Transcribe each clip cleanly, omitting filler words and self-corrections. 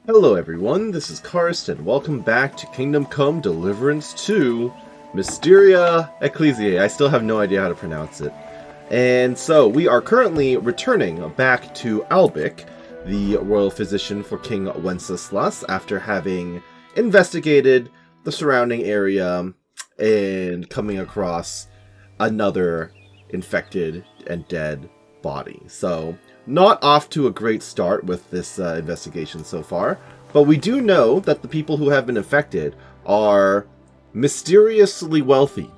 Hello everyone, this is Karst, and welcome back to Kingdom Come Deliverance 2, Mysteria Ecclesiae. I still have no idea how to pronounce it. And so, we are currently returning back to Albic, the royal physician for King Wenceslas, after having investigated the surrounding area and coming across another infected and dead body. So, not off to a great start with this investigation so far, but we do know that the people who have been infected are mysteriously wealthy.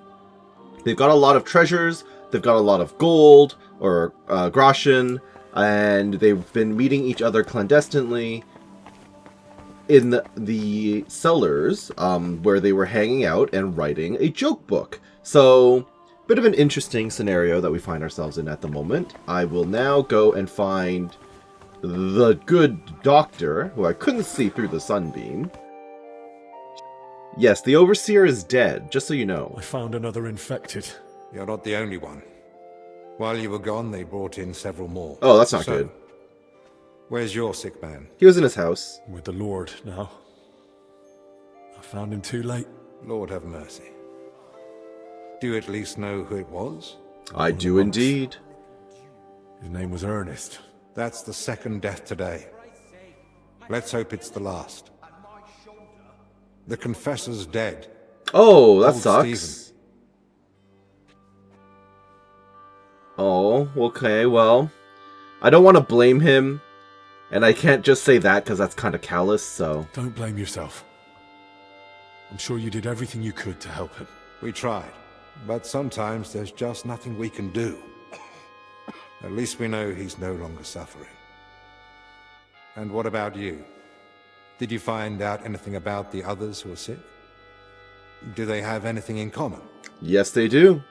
They've got a lot of treasures, they've got a lot of gold, or groschen, and they've been meeting each other clandestinely in the cellars where they were hanging out and writing a joke book. So, bit of an interesting scenario that we find ourselves in at the moment. I will now go and find the good doctor, who I couldn't see through the sunbeam. Yes, the overseer is dead, just so you know. I found another infected. You're not the only one. While you were gone, they brought in several more. Oh, that's not good. Where's your sick man? He was in his house. With the Lord now. I found him too late. Lord have mercy. Do you at least know who it was? I do indeed. His name was Ernest. That's the second death today. Let's hope it's the last. The confessor's dead. Oh, that Old sucks. Stephen. Oh, okay, well, I don't want to blame him, and I can't just say that because that's kind of callous, so... Don't blame yourself. I'm sure you did everything you could to help him. We tried, but sometimes there's just nothing we can do. At least we know he's no longer suffering. And what about you? Did you find out anything about the others who are sick? Do they have anything in common? Yes, they do.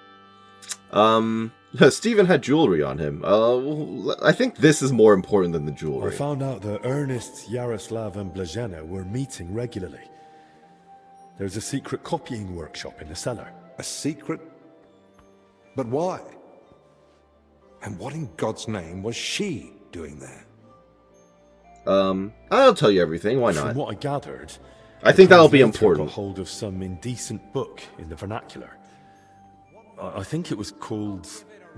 Stephen had jewelry on him. I think this is more important than the I jewelry. found out that Ernest, Yaroslav, and Blazena were meeting regularly. There's a secret copying workshop in the cellar. A secret? But why? And what in God's name was she doing there? I'll tell you everything, why From not? what I gathered, I think that'll be translator important. got hold of some indecent book in the vernacular. I think it was called...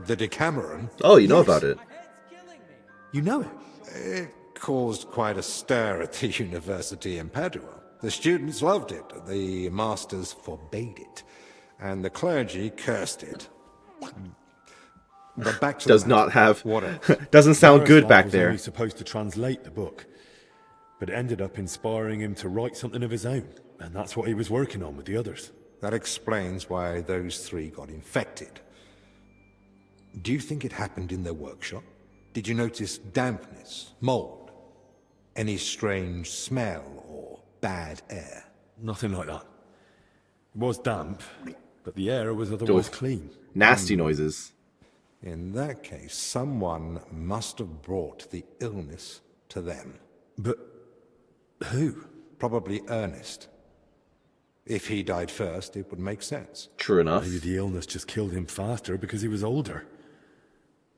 The Decameron? Oh, you know Yes. about it. You know it? It caused quite a stir at the university in Padua. The students loved it, the masters forbade it, and the clergy cursed it. But back to Does the not matter. have... What else? Doesn't sound good Yaroslav back was there. only supposed to translate the book, but it ended up inspiring him to write something of his own, and that's what he was working on with the others. That explains why those three got infected. Do you think it happened in their workshop? Did you notice dampness, mold, any strange smell or bad air? Nothing like that. It was damp, but the air was otherwise clean. Nasty noises. In that case, someone must have brought the illness to them. But who? Probably Ernest. If he died first, it would make sense. True enough. Maybe the illness just killed him faster because he was older.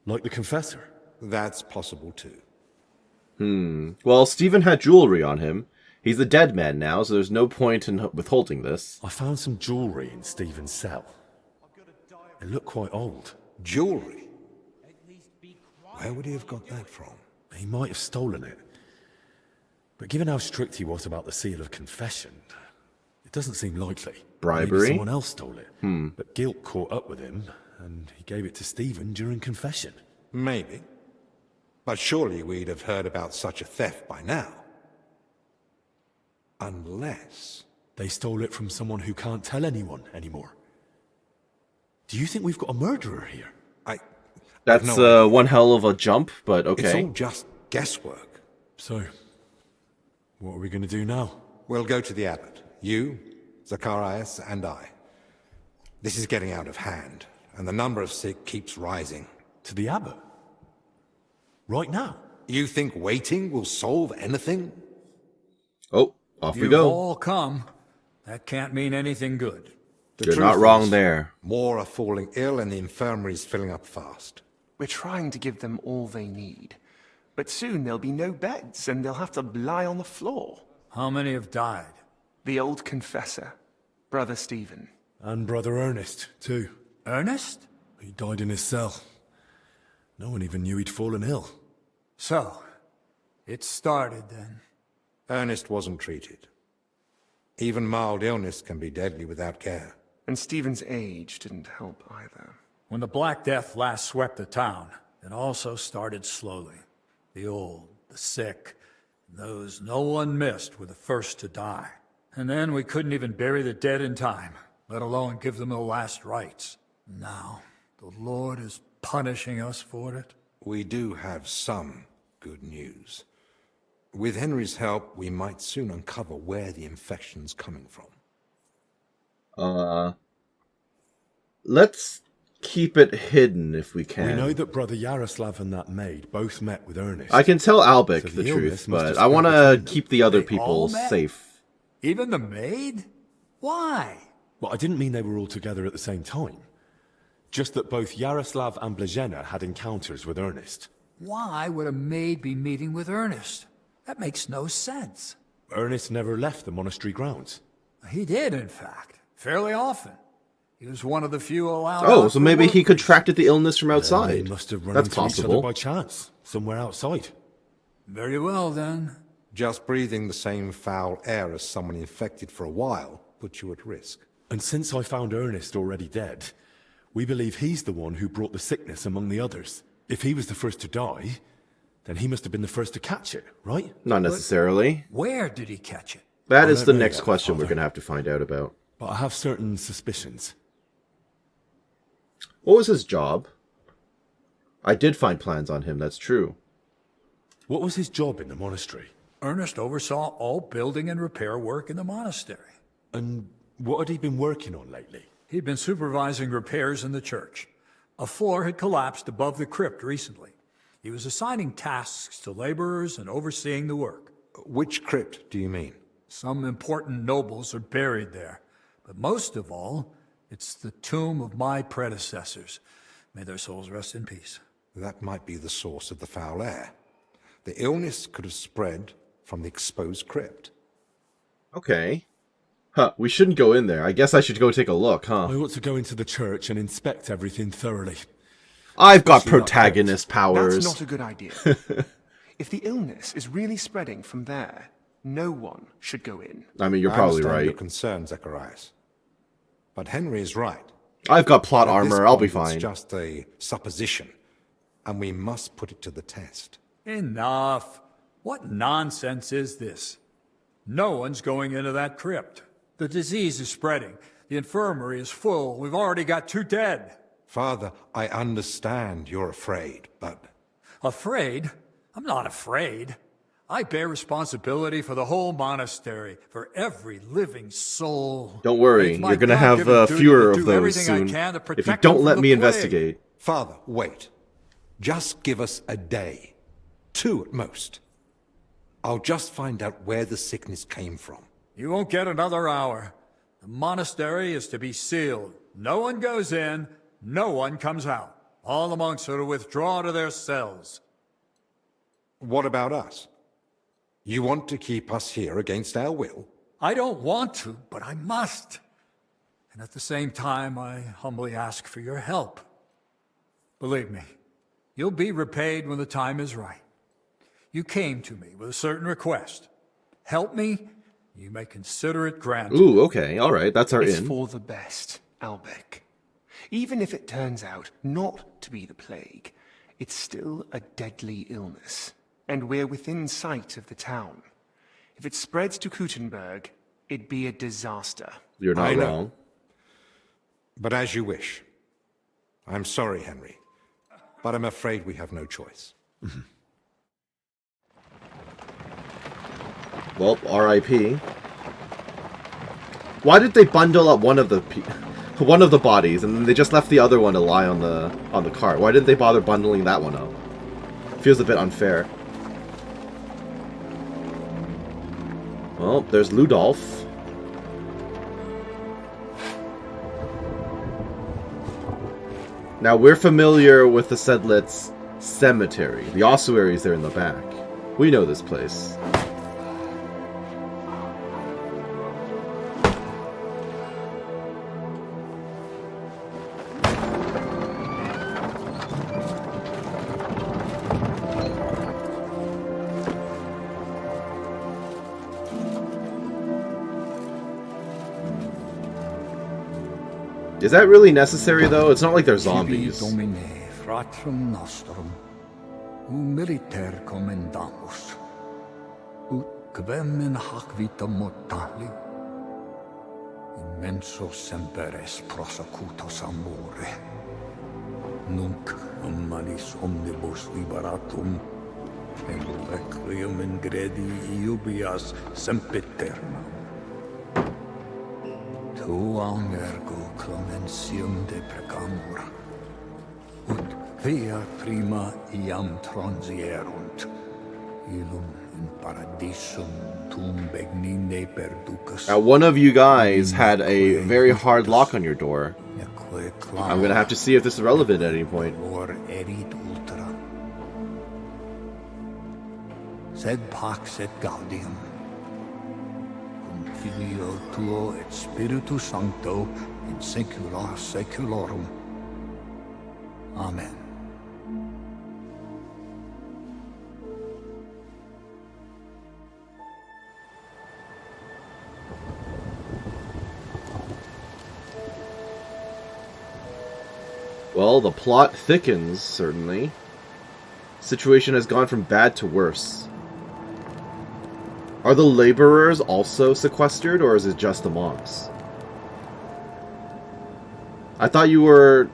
Like the confessor. That's possible too. Well, Stephen had jewelry on him. He's a dead man now, so there's no point in withholding this. I found some jewelry in Stephen's cell. It looked quite old. Jewelry? Where would he have got that from? He might have stolen it. But given how strict he was about the seal of confession, it doesn't seem likely. Bribery? Maybe someone else stole it. But guilt caught up with him, and he gave it to Stephen during confession. Maybe. But surely we'd have heard about such a theft by now. Unless... They stole it from someone who can't tell anyone anymore. Do you think we've got a murderer here? That's no idea. one hell of a jump, but It's okay. all just guesswork. So, what are we going to do now? We'll go to the abbot. You, Zacharias, and I. This is getting out of hand, and the number of sick keeps rising. To the abbot? Right now? You think waiting will solve anything? Oh, off we You've go. all come. That can't mean anything good. The You're truth not wrong is, there. More are falling ill, and the infirmary's filling up fast. We're trying to give them all they need. But soon there'll be no beds, and they'll have to lie on the floor. How many have died? The old confessor, Brother Stephen. And Brother Ernest, too. Ernest? He died in his cell. No one even knew he'd fallen ill. So, it started then. Ernest wasn't treated. Even mild illness can be deadly without care. And Stephen's age didn't help either. When the Black Death last swept the town, it also started slowly. The old, the sick, those no one missed were the first to die. And then we couldn't even bury the dead in time, let alone give them the last rites. Now, the Lord is punishing us for it. We do have some good news. With Henry's help, we might soon uncover where the infection's coming from. Let's keep it hidden if we can. We know that Brother Yaroslav and that maid both met with Ernest. I can tell Albec So the the truth, illness must but have I want to spread between keep the other They people all met? safe. Even the maid? Why? Well, I didn't mean they were all together at the same time. Just that both Yaroslav and Blazena had encounters with Ernest. Why would a maid be meeting with Ernest? That makes no sense. Ernest never left the monastery grounds. He did, in fact, fairly often. He was one of the few allowed. Oh, out so for maybe work he weeks. contracted the illness from They outside. must have run That's into each other possible. by chance, somewhere outside. Very well, then. Just breathing the same foul air as someone infected for a while puts you at risk. And since I found Ernest already dead, we believe he's the one who brought the sickness among the others. If he was the first to die, then he must have been the first to catch it, right? Not necessarily. Where did he catch it? That I is don't the know next yet, question we're Father. going to have to find out about. But I have certain suspicions. What was his job? I did find plans on him, that's true. What was his job in the monastery? Ernest oversaw all building and repair work in the monastery. And what had he been working on lately? He'd been supervising repairs in the church. A floor had collapsed above the crypt recently. He was assigning tasks to laborers and overseeing the work. Which crypt do you mean? Some important nobles are buried there, but most of all, it's the tomb of my predecessors. May their souls rest in peace. That might be the source of the foul air. The illness could have spread from the exposed crypt. Okay. Huh, we shouldn't go in there. I guess I should go take a look, huh? I ought to go into the church and inspect everything thoroughly. I've got Especially not protagonist powers. That's not a good idea. If the illness is really spreading from there, no one should go in. I mean, you're I probably understand your right. concern, Zacharias. But Henry is right. I've got plot At this armor, I'll be point, fine. It's just a supposition, and we must put it to the test. Enough. What nonsense is this? No one's going into that crypt. The disease is spreading. The infirmary is full. We've already got 2 dead. Father, I understand you're afraid, but Afraid? I'm not afraid. I bear responsibility for the whole monastery, for every living soul. Don't worry, It's my you're gonna have God-given duty fewer to of do those everything I soon. can to If you protect don't them let from me the plague. investigate. Father, wait. Just give us a day. 2 at most. I'll just find out where the sickness came from. You won't get another hour. The monastery is to be sealed. No one goes in, no one comes out. All the monks are to withdraw to their cells. What about us? You want to keep us here against our will? I don't want to, but I must. And at the same time, I humbly ask for your help. Believe me, you'll be repaid when the time is right. You came to me with a certain request. Help me, you may consider it granted. Ooh, okay, alright, that's our It's in. for the best, Albec. Even if it turns out not to be the plague, it's still a deadly illness, and we're within sight of the town. If it spreads to Kuttenberg, it'd be a disaster. You're not I know. wrong. But as you wish. I'm sorry, Henry. But I'm afraid we have no choice. Well, R.I.P. Why did they bundle up one of the bodies and then they just left the other one to lie on the cart? Why didn't they bother bundling that one up? Feels a bit unfair. Well, there's Ludolf. Now we're familiar with the Sedlitz cemetery. The ossuary is there in the back. We know this place. Is that really necessary, though? It's not like they're zombies. Domine, fratrum nostrum, militer commendamus, ut quem in hac vita mortali, immenso semper es prosecutus amore, nunc manis omnibus liberatum, et requiem in gredi iubias sempiternam. Tuam ergo clementium de precamur, ut via prima iam transierunt, illum in paradisum tum begnine perducas. Now, one of you guys had a very hard lock on your door. I'm gonna have to see if this is relevant at any point. Erit ultra. Sed pax et gaudium. Filio tuo et Spiritus Sancto in saecula saeculorum. Amen. Well, the plot thickens, certainly. Situation has gone from bad to worse. Are the laborers also sequestered, or is it just the monks? I thought you were...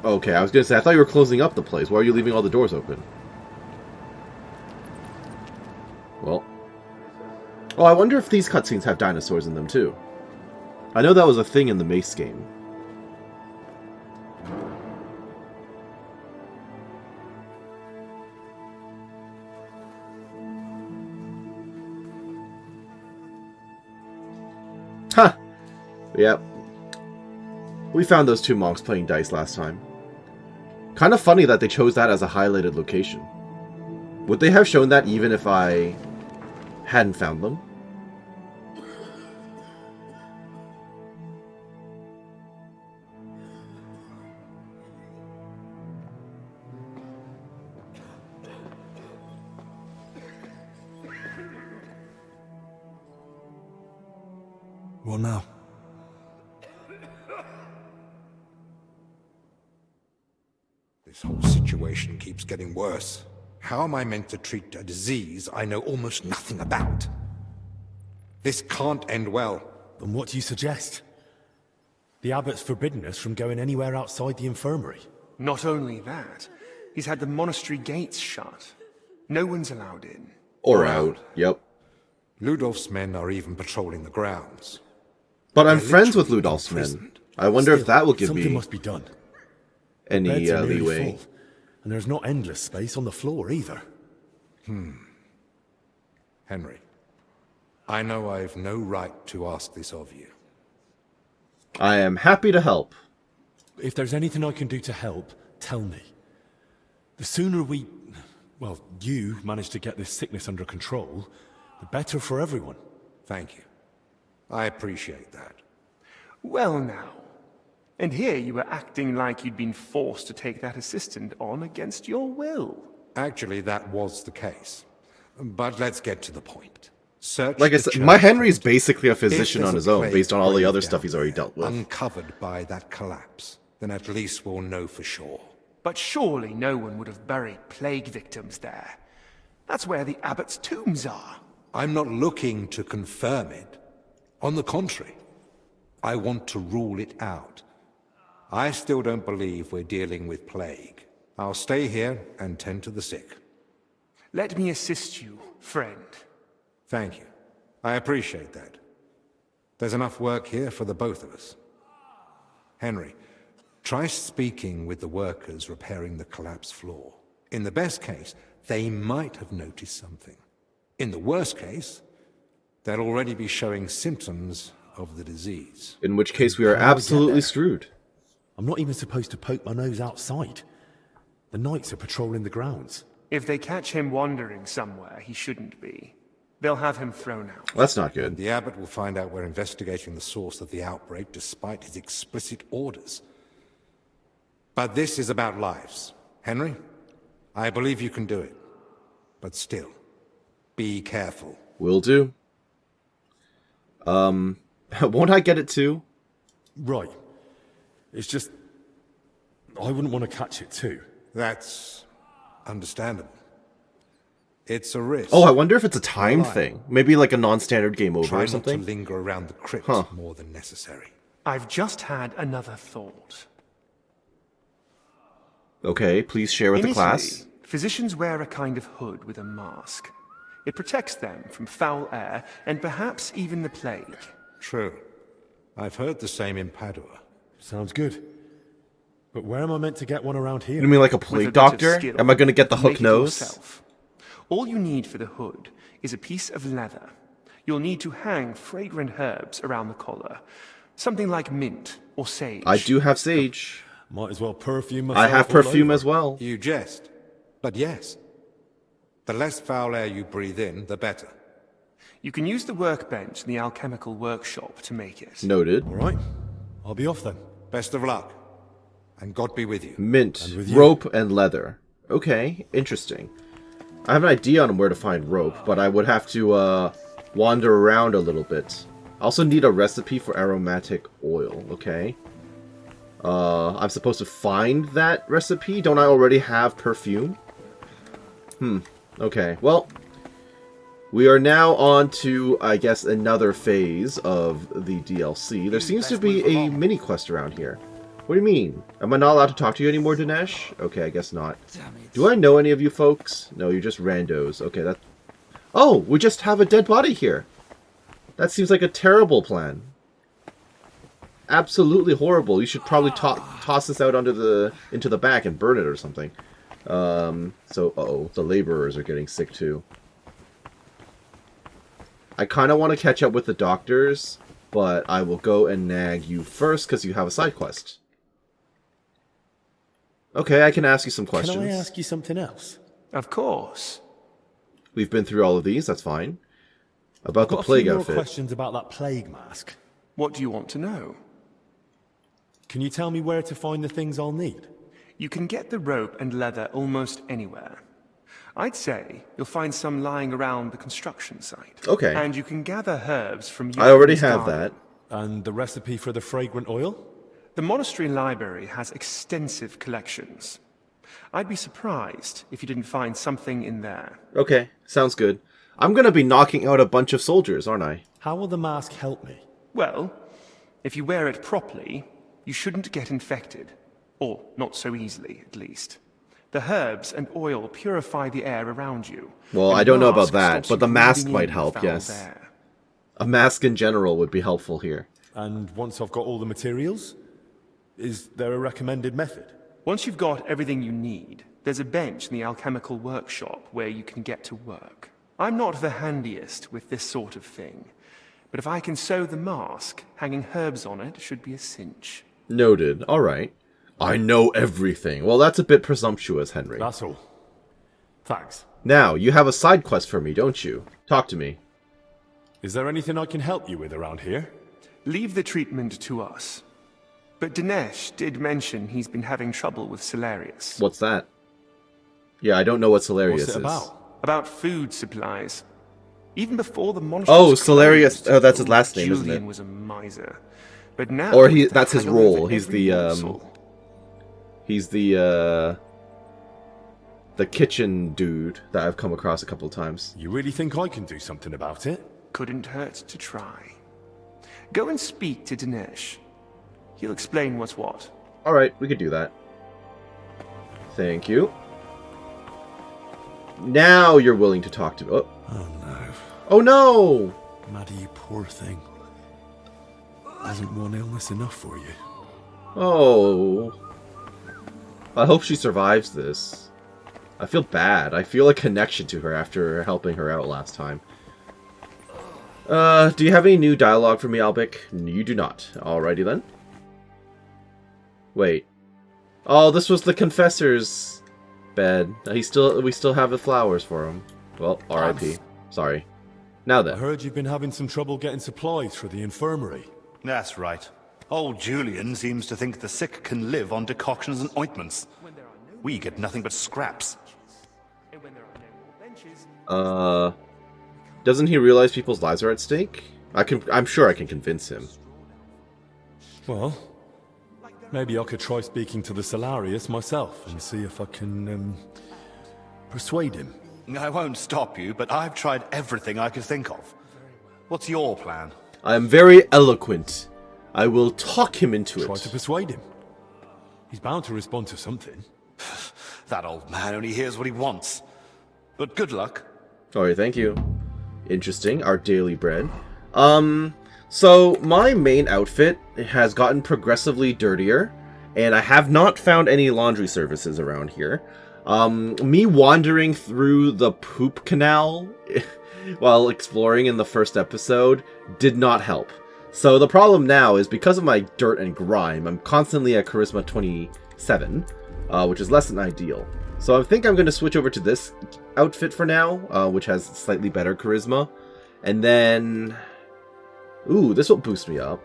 Okay, I was gonna say, I thought you were closing up the place. Why are you leaving all the doors open? Well... Oh, I wonder if these cutscenes have dinosaurs in them, too. I know that was a thing in the Mace game. Huh. Yep. We found those two monks playing dice last time. Kind of funny that they chose that as a highlighted location. Would they have shown that even if I hadn't found them? What now? This whole situation keeps getting worse. How am I meant to treat a disease I know almost nothing about? This can't end well. Then what do you suggest? The abbot's forbidden us from going anywhere outside the infirmary. Not only that, he's had the monastery gates shut. No one's allowed in. Or out. Yep. Ludolf's men are even patrolling the grounds. But I'm They're friends with literally Ludolf's men. imprisoned. I wonder if that will give Something me must be done. any Beds are nearly leeway. full, and there's not endless space on the floor either. Henry, I know I've no right to ask this of you. I am happy to help. If there's anything I can do to help, tell me. The sooner you manage to get this sickness under control, the better for everyone. Thank you. I appreciate that. Well now. And here you were acting like you'd been forced to take that assistant on against your will. Actually, that was the case. But let's get to the point. Search Like I the said, church. my Henry's basically a If physician there's on a his own, plague based on all the other grave stuff he's down already there, dealt with. Uncovered by that collapse, then at least we'll know for sure. But surely no one would have buried plague victims there. That's where the abbot's tombs are. I'm not looking to confirm it. On the contrary, I want to rule it out. I still don't believe we're dealing with plague. I'll stay here and tend to the sick. Let me assist you, friend. Thank you. I appreciate that. There's enough work here for the both of us. Henry, try speaking with the workers repairing the collapsed floor. In the best case, they might have noticed something. In the worst case, they'll already be showing symptoms of the disease. In which case we are How do we get absolutely there? screwed. I'm not even supposed to poke my nose outside. The knights are patrolling the grounds. If they catch him wandering somewhere he shouldn't be, they'll have him thrown out. That's not good. The abbot will find out we're investigating the source of the outbreak despite his explicit orders. But this is about lives. Henry, I believe you can do it. But still, be careful. Will do. Won't I get it too? Right. It's just... I wouldn't want to catch it too. That's understandable. It's a risk. Oh, I wonder if it's a time Why? thing. Maybe like a non-standard game over Try or not to something. linger around the crypt more than necessary. I've just had another thought. Okay, please share with In the class. Italy, physicians wear a kind of hood with a mask. It protects them from foul air and perhaps even the plague. True. I've heard the same in Padua. Sounds good. But where am I meant to get one around here? You mean like a With plague a bit of doctor? skill, Am I going to get the you hook make it nose? yourself. All you need for the hood is a piece of leather. You'll need to hang fragrant herbs around the collar. Something like mint or sage. I do have sage. Might as well perfume myself. I have all perfume over. as well. You jest. But yes. The less foul air you breathe in, the better. You can use the workbench in the alchemical workshop to make it. Noted. All right. I'll be off then. Best of luck. And God be with you. Mint, And with you. rope, and leather. Okay, interesting. I have an idea on where to find rope, but I would have to wander around a little bit. I also need a recipe for aromatic oil, okay? I'm supposed to find that recipe? Don't I already have perfume? Okay, well, we are now on to, I guess, another phase of the DLC. There seems to be a mini-quest around here. What do you mean? Am I not allowed to talk to you anymore, Dinesh? Okay, I guess not. Do I know any of you folks? No, you're just randos. Okay, that... Oh, we just have a dead body here. That seems like a terrible plan. Absolutely horrible. You should probably toss this out into the back and burn it or something. So, the laborers are getting sick too. I kind of want to catch up with the doctors, but I will go and nag you first because you have a side quest. Okay, I can ask you some questions. Can I ask you something else? Of course. We've been through all of these, that's fine. About the Got a plague few more outfit. questions about that plague mask. What do you want to know? Can you tell me where to find the things I'll need? You can get the rope and leather almost anywhere. I'd say you'll find some lying around the construction site. Okay. And you can gather herbs from I already Euphorb's have garden. that. And the recipe for the fragrant oil? The monastery library has extensive collections. I'd be surprised if you didn't find something in there. Okay, sounds good. I'm gonna be knocking out a bunch of soldiers, aren't I? How will the mask help me? Well, if you wear it properly, you shouldn't get infected. Or not so easily, at least. The herbs and oil purify the air around you. Well, and I don't know about mask that, stops but you the mask breathing might in help, foul yes. air. A mask in general would be helpful here. And once I've got all the materials, is there a recommended method? Once you've got everything you need, there's a bench in the alchemical workshop where you can get to work. I'm not the handiest with this sort of thing, but if I can sew the mask, hanging herbs on it should be a cinch. Noted. Alright. I know everything. Well, that's a bit presumptuous, Henry. That's all. Thanks. Now, you have a side quest for me, don't you? Talk to me. Is there anything I can help you with around here? Leave the treatment to us. But Dinesh did mention he's been having trouble with Salarius. What's that? Yeah, I don't know what Salarius What's it is. about? About food supplies. Even before the monastery Oh, was Salarius. closed, Oh, that's his old last name, Julian isn't it? was a miser. But now... Or they're that's his haggling over role. He's every morsel. He's the kitchen dude that I've come across a couple of times. You really think I can do something about it? Couldn't hurt to try. Go and speak to Dinesh. He'll explain what's what. Alright, we could do that. Thank you. Now you're willing to talk to me. Oh, Oh no. oh no! Maddie, you poor thing. Isn't one illness enough for you? Oh. I hope she survives this. I feel bad. I feel a connection to her after helping her out last time. Do you have any new dialogue for me, Albic? You do not. Alrighty then. Wait. Oh, this was the Confessor's Bad. We still have the flowers for him. Well, R.I.P. Sorry. Now I then. heard you've been having some trouble getting supplies for the infirmary. That's right. Old Julian seems to think the sick can live on decoctions and ointments. We get nothing but scraps. And when there are no more benches, Doesn't he realize people's lives are at stake? I'm sure I can convince him. Well, maybe I could try speaking to the Solarius myself and see if I can, persuade him. I won't stop you, but I've tried everything I could think of. What's your plan? I am very eloquent. I will talk him into Try it. to persuade him. He's bound to respond to something. That old man only hears what he wants. But good luck. Alright, thank you. Interesting, our daily bread. So my main outfit has gotten progressively dirtier, and I have not found any laundry services around here. Me wandering through the poop canal while exploring in the first episode did not help. So the problem now is because of my dirt and grime, I'm constantly at Charisma 27, which is less than ideal. So I think I'm going to switch over to this outfit for now, which has slightly better Charisma. And then... Ooh, this will boost me up.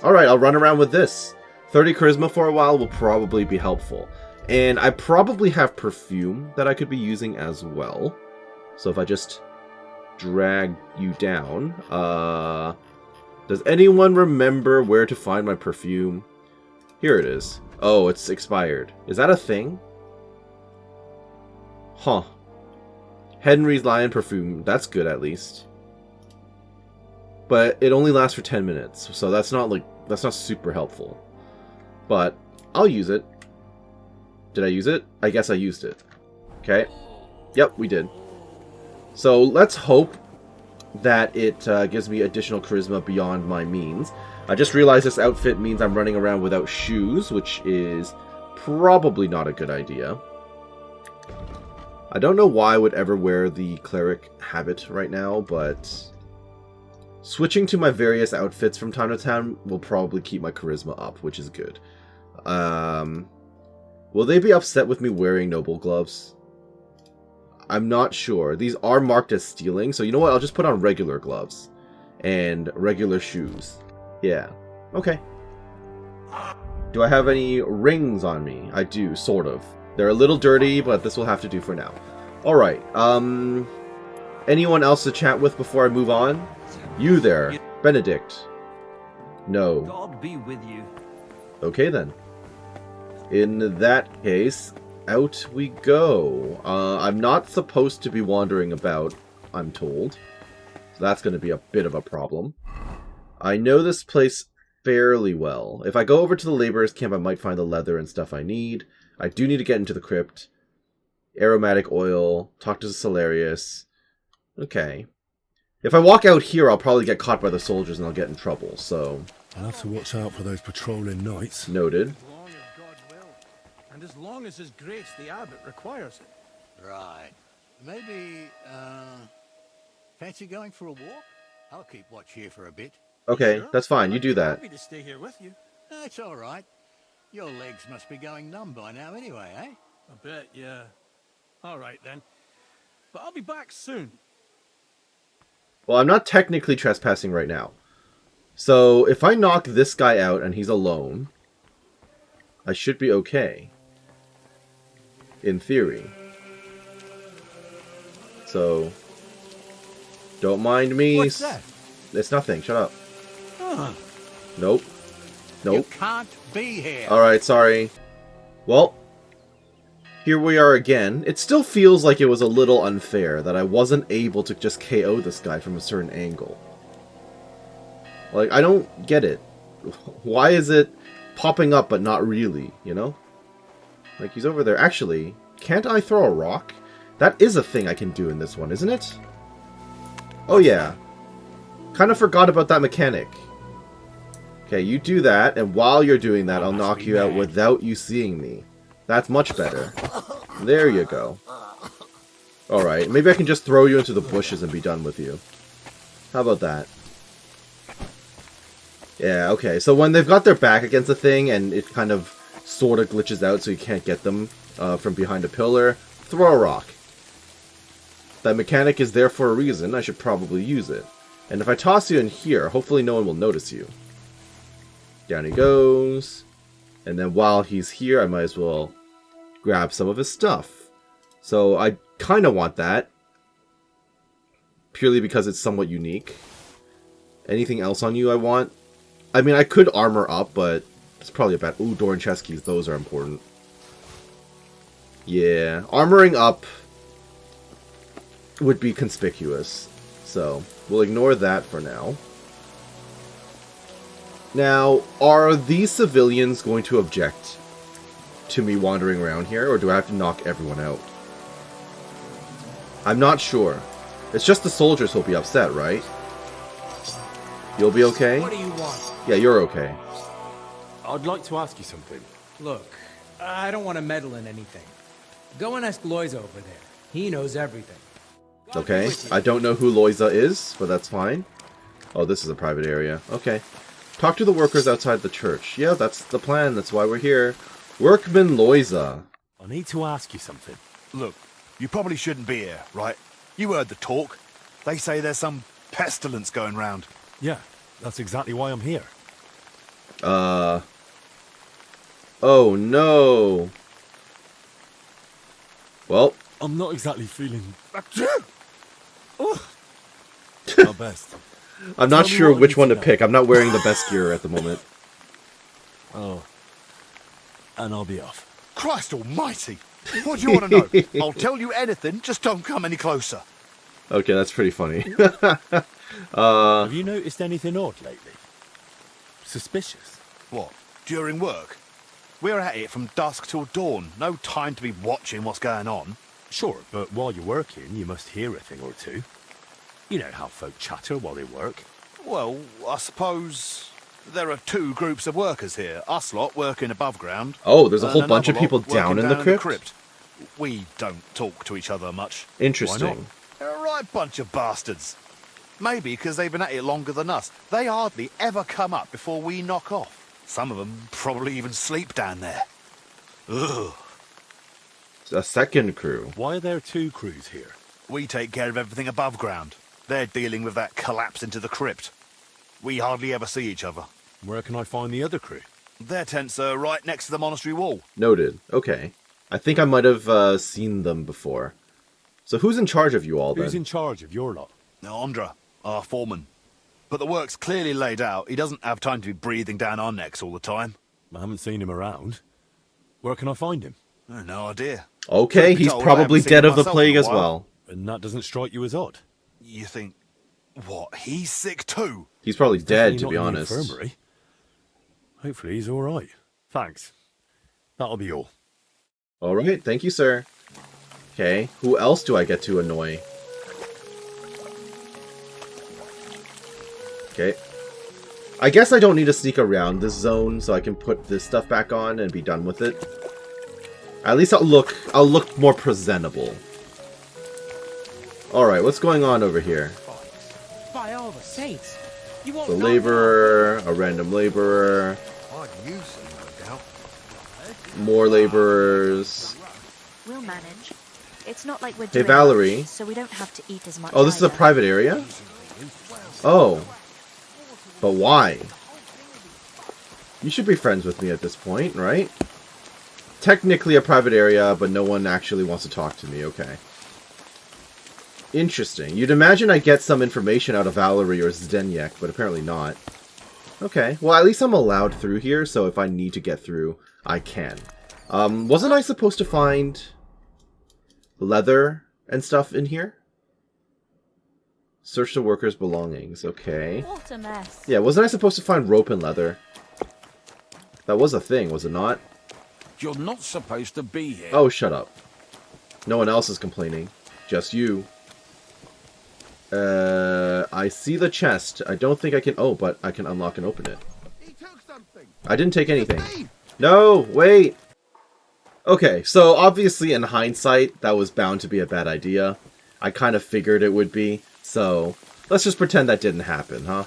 Alright, I'll run around with this. 30 Charisma for a while will probably be helpful. And I probably have perfume that I could be using as well. So if I just drag you down... Does anyone remember where to find my perfume? Here it is. Oh, it's expired. Is that a thing? Huh. Henry's Lion perfume. That's good, at least. But it only lasts for 10 minutes, so that's not super helpful. But I'll use it. Did I use it? I guess I used it. Okay. Yep, we did. So let's hope that it gives me additional charisma beyond my means. I just realized this outfit means I'm running around without shoes, which is probably not a good idea. I don't know why I would ever wear the cleric habit right now, but switching to my various outfits from time to time will probably keep my charisma up, which is good. Will they be upset with me wearing noble gloves? I'm not sure. These are marked as stealing, so you know what? I'll just put on regular gloves and regular shoes. Yeah. Okay. Do I have any rings on me? I do, sort of. They're a little dirty, but this will have to do for now. Alright, anyone else to chat with before I move on? You there, Benedict. No. God be with you. Okay then. In that case, out we go. I'm not supposed to be wandering about, I'm told. So that's going to be a bit of a problem. I know this place fairly well. If I go over to the laborers' camp, I might find the leather and stuff I need. I do need to get into the crypt. Aromatic oil. Talk to the Solarius. Okay. If I walk out here, I'll probably get caught by the soldiers and I'll get in trouble, so... I'll have to watch out for those patrolling knights. Noted. As long as God will, and as long as His Grace the Abbot requires it. Right. Maybe, fancy going for a walk? I'll keep watch here for a bit. Okay, Sure? that's fine. You I'd do be that. Happy to stay here with you. That's all right. Your legs must be going numb by now anyway, eh? A bit, yeah. All right then. But I'll be back soon. Well, I'm not technically trespassing right now. So, if I knock this guy out and he's alone, I should be okay. In theory. So, don't mind me. What's that? It's nothing. Shut up. Huh. Nope. Nope. You can't be here. Alright, sorry. Well, here we are again. It still feels like it was a little unfair that I wasn't able to just KO this guy from a certain angle. Like, I don't get it. Why is it popping up but not really, you know? Like, he's over there. Actually, can't I throw a rock? That is a thing I can do in this one, isn't it? Oh yeah. Kind of forgot about that mechanic. Okay, you do that, and while you're doing that, I'll knock you out without you seeing me. That's much better. There you go. Alright, maybe I can just throw you into the bushes and be done with you. How about that? Yeah, okay, so when they've got their back against the thing, and it kind of sort of glitches out so you can't get them from behind a pillar, throw a rock. That mechanic is there for a reason. I should probably use it. And if I toss you in here, hopefully no one will notice you. Down he goes. And then while he's here, I might as well grab some of his stuff. So I kind of want that. Purely because it's somewhat unique. Anything else on you I want? I mean, I could armor up, but it's probably a bad... Ooh, door and chest keys. Those are important. Yeah. Armoring up would be conspicuous. So, we'll ignore that for now. Now, are these civilians going to object to me wandering around here, or do I have to knock everyone out? I'm not sure. It's just the soldiers who'll be upset, right? You'll be okay? What do you want? Yeah, you're okay. I'd like to ask you something. Look, I don't want to meddle in anything. Go and ask Loiza over there. He knows everything. Okay, I don't know who Loiza is, but that's fine. Oh, this is a private area. Okay. Talk to the workers outside the church. Yeah, that's the plan. That's why we're here. Workman Loiza. I need to ask you something. Look, you probably shouldn't be here, right? You heard the talk. They say there's some pestilence going round. Yeah, that's exactly why I'm here. Oh no. Well, I'm not exactly feeling... My best. I'm not Tell me sure what I which need one to to know. pick. I'm not wearing the best gear at the moment. Oh. And I'll be off. Christ almighty! What do you want to know? I'll tell you anything, just don't come any closer. Okay, that's pretty funny. Have you noticed anything odd lately? Suspicious? What, during work? We're at it from dusk till dawn. No time to be watching what's going on. Sure, but while you're working, you must hear a thing or two. You know how folk chatter while they work. Well, I suppose there are two groups of workers here. Us lot working above ground. Oh, there's a and whole bunch of another people lot down working in the crypt? We don't talk to each other much. Interesting. They're a right bunch of bastards. Maybe because they've been at it longer than us. They hardly ever come up before we knock off. Some of them probably even sleep down there. Ugh. A second crew. Why are there two crews here? We take care of everything above ground. They're dealing with that collapse into the crypt. We hardly ever see each other. Where can I find the other crew? Their tents are right next to the monastery wall. Noted. Okay. I think I might have seen them before. So who's in charge of you all, then? Who's in charge of your lot? Now, Andra, our foreman. But the work's clearly laid out. He doesn't have time to be breathing down our necks all the time. I haven't seen him around. Where can I find him? No idea. Okay, Truth be he's told, I probably haven't seen dead him of the myself plague in a as while. well. And that doesn't strike you as odd? You think, what, he's sick too? He's probably dead, Definitely to be not in the honest. infirmary. Hopefully he's all right. Thanks. That'll be all. All right, thank you, sir. Okay, who else do I get to annoy? Okay. I guess I don't need to sneak around this zone, so I can put this stuff back on and be done with it. At least I'll look more presentable. Alright, what's going on over here? By all the saints. You won't The know laborer, a random laborer, Odd use, no doubt. more laborers. We'll manage. It's not like we're Hey, doing Valerie. much, so we don't have to eat as much. Oh, this is a either. private area? Oh. But why? You should be friends with me at this point, right? Technically a private area, but no one actually wants to talk to me. Okay. Interesting. You'd imagine I get some information out of Valerie or Zdenek, but apparently not. Okay. Well, at least I'm allowed through here, so if I need to get through, I can. Wasn't I supposed to find leather and stuff in here? Search the workers' belongings. Okay. What a mess. Yeah, wasn't I supposed to find rope and leather? That was a thing, was it not? You're not supposed to be here. Oh, shut up. No one else is complaining. Just you. I see the chest. I don't think I can... Oh, but I can unlock and open it. He took something. I didn't take anything. No, wait! Okay, so obviously in hindsight, that was bound to be a bad idea. I kind of figured it would be, so let's just pretend that didn't happen, huh?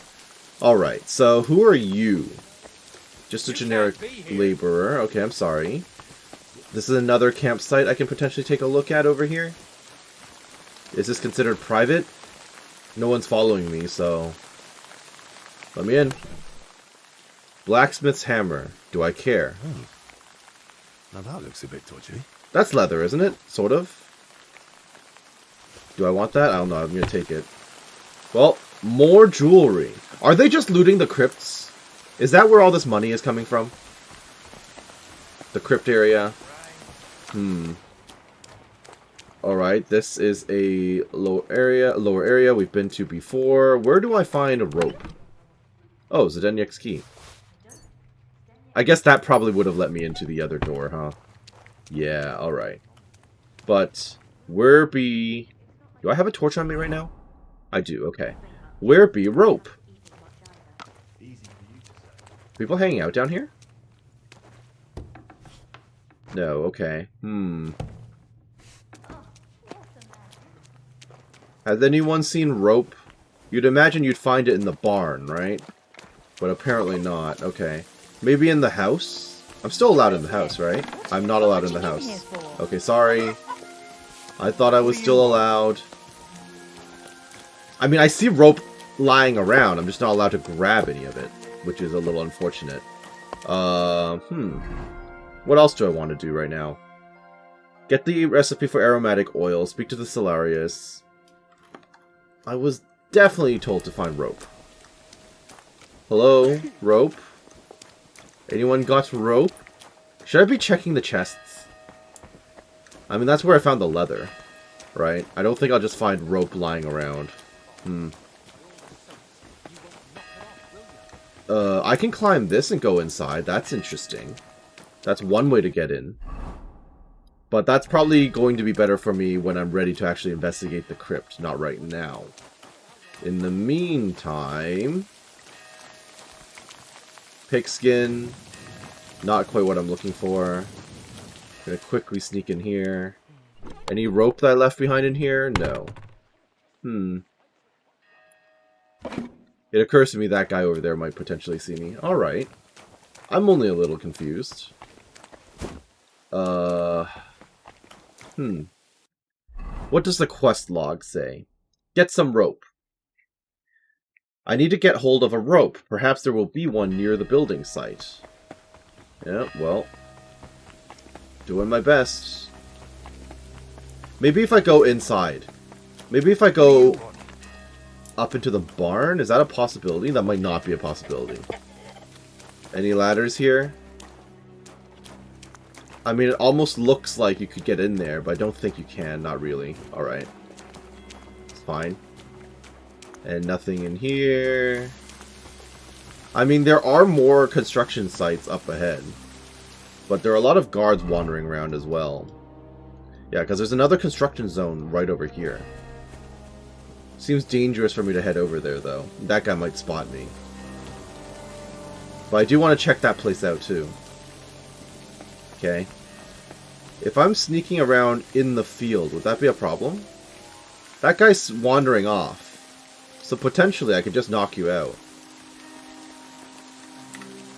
Alright, so who are you? Just a generic laborer. Okay, I'm sorry. This is another campsite I can potentially take a look at over here. Is this considered private? No one's following me, so... Let me in. Blacksmith's hammer. Do I care? Oh. Now that looks a bit dodgy. That's leather, isn't it? Sort of. Do I want that? I don't know. I'm going to take it. Well, more jewelry. Are they just looting the crypts? Is that where all this money is coming from? The crypt area? Alright, this is a lower area we've been to before. Where do I find a rope? Oh, Zdenyek's key. I guess that probably would have let me into the other door, huh? Yeah, alright. But, where be... Do I have a torch on me right now? I do, okay. Where be rope? People hanging out down here? No, okay. Has anyone seen rope? You'd imagine you'd find it in the barn, right? But apparently not. Okay. Maybe in the house? I'm still allowed in the house, right? I'm not allowed in the house. Okay, sorry. I thought I was still allowed. I mean, I see rope lying around. I'm just not allowed to grab any of it, which is a little unfortunate. What else do I want to do right now? Get the recipe for aromatic oil. Speak to the Solarius. I was definitely told to find rope. Hello? Rope? Anyone got rope? Should I be checking the chests? I mean, that's where I found the leather. Right? I don't think I'll just find rope lying around. I can climb this and go inside. That's interesting. That's one way to get in. But that's probably going to be better for me when I'm ready to actually investigate the crypt, not right now. In the meantime... Pigskin. Not quite what I'm looking for. Gonna quickly sneak in here. Any rope that I left behind in here? No. It occurs to me that guy over there might potentially see me. Alright. I'm only a little confused. What does the quest log say? Get some rope. I need to get hold of a rope. Perhaps there will be one near the building site. Yeah, well. Doing my best. Maybe if I go inside. Maybe if I go up into the barn? Is that a possibility? That might not be a possibility. Any ladders here? I mean, it almost looks like you could get in there, but I don't think you can. Not really. Alright. It's fine. And nothing in here. I mean, there are more construction sites up ahead. But there are a lot of guards wandering around as well. Yeah, because there's another construction zone right over here. Seems dangerous for me to head over there, though. That guy might spot me. But I do want to check that place out, too. Okay. If I'm sneaking around in the field, would that be a problem? That guy's wandering off. So potentially I could just knock you out.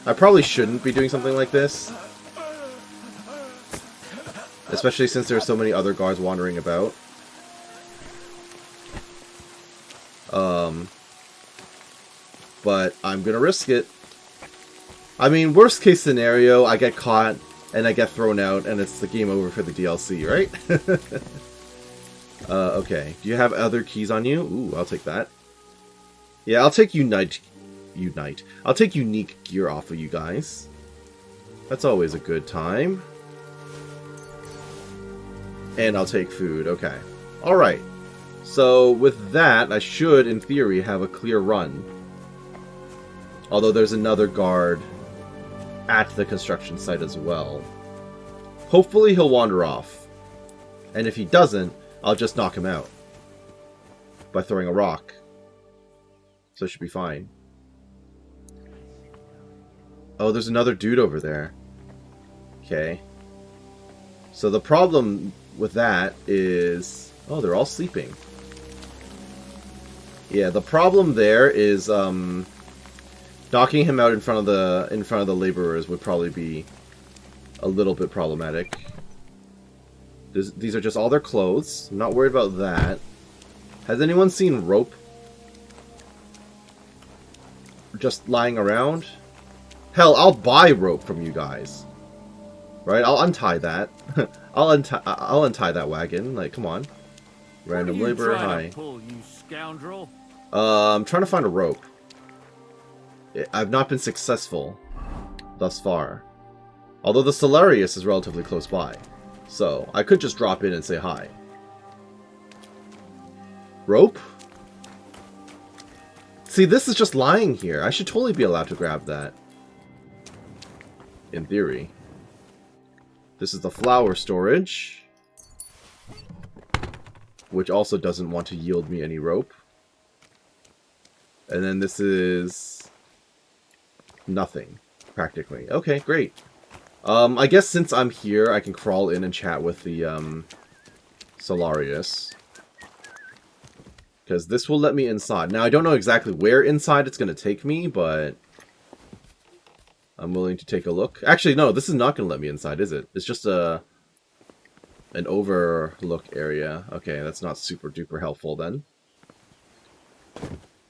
I probably shouldn't be doing something like this. Especially since there are so many other guards wandering about. But I'm gonna risk it. I mean, worst case scenario, I get caught and I get thrown out and it's the game over for the DLC, right? Okay. Do you have other keys on you? Ooh, I'll take that. Yeah, I'll take Unite. I'll take unique gear off of you guys. That's always a good time. And I'll take food. Okay. Alright. So, with that, I should, in theory, have a clear run. Although there's another guard at the construction site as well. Hopefully he'll wander off. And if he doesn't, I'll just knock him out. By throwing a rock. So it should be fine. Oh, there's another dude over there. Okay. So the problem with that is... Oh, they're all sleeping. Yeah, the problem there is knocking him out in front of the laborers would probably be a little bit problematic. These are just all their clothes. I'm not worried about that. Has anyone seen rope? Just lying around? Hell, I'll buy rope from you guys. Right? I'll untie that. I'll untie that wagon. Like, come on. Random labor, hi. Pull, you scoundrel? I'm trying to find a rope. I've not been successful thus far. Although the Solarius is relatively close by. So, I could just drop in and say hi. Rope? See, this is just lying here. I should totally be allowed to grab that. In theory. This is the flour storage. Which also doesn't want to yield me any rope. And then this is... nothing, practically. Okay, great. I guess since I'm here, I can crawl in and chat with the, Solarius. Because this will let me inside. Now, I don't know exactly where inside it's going to take me, but... I'm willing to take a look. Actually, no, this is not going to let me inside, is it? It's just an overlook area. Okay, that's not super duper helpful then.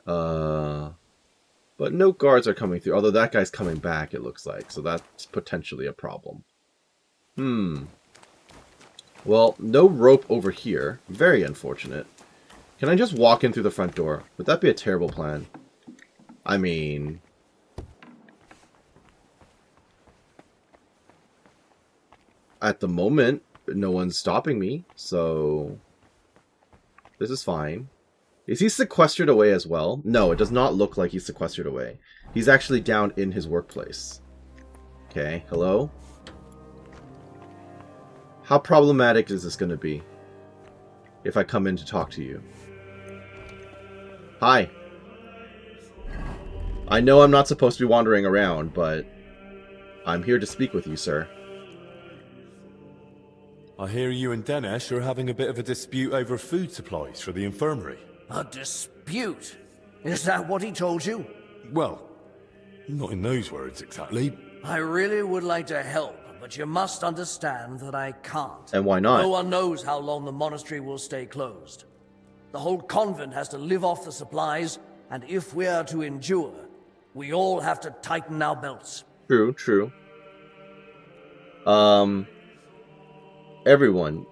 But no guards are coming through. Although that guy's coming back, it looks like. So that's potentially a problem. Well, no rope over here. Very unfortunate. Can I just walk in through the front door? Would that be a terrible plan? I mean... at the moment, no one's stopping me. So... this is fine. Is he sequestered away as well? No, it does not look like he's sequestered away. He's actually down in his workplace. Okay, hello? How problematic is this going to be? If I come in to talk to you. Hi. I know I'm not supposed to be wandering around, but... I'm here to speak with you, sir. I hear you and Dinesh are having a bit of a dispute over food supplies for the infirmary. A dispute? Is that what he told you? Well, not in those words exactly. I really would like to help, but you must understand that I can't. And why not? No one knows how long the monastery will stay closed. The whole convent has to live off the supplies, and if we are to endure, we all have to tighten our belts. True, true. Everyone.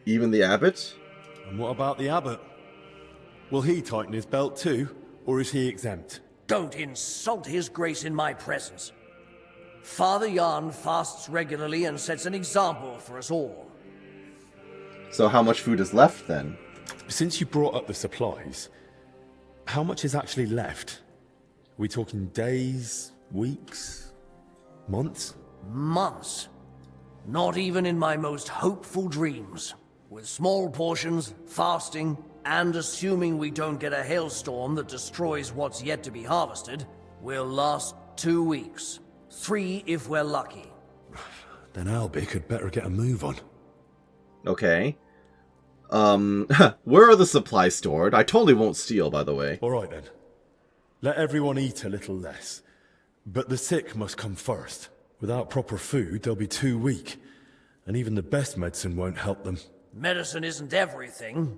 Even the abbot? And what about the abbot? Will he tighten his belt too, or is he exempt? Don't insult his grace in my presence. Father Jan fasts regularly and sets an example for us all. So how much food is left then? Since you brought up the supplies, how much is actually left? Are we talking days, weeks, months? Months. Not even in my most hopeful dreams. With small portions, fasting, and assuming we don't get a hailstorm that destroys what's yet to be harvested, we'll last 2 weeks. 3 if we're lucky. Then Albie could better get a move on. Okay. Where are the supplies stored? I totally won't steal, by the way. Alright then. Let everyone eat a little less. But the sick must come first. Without proper food, they'll be too weak. And even the best medicine won't help them. Medicine isn't everything.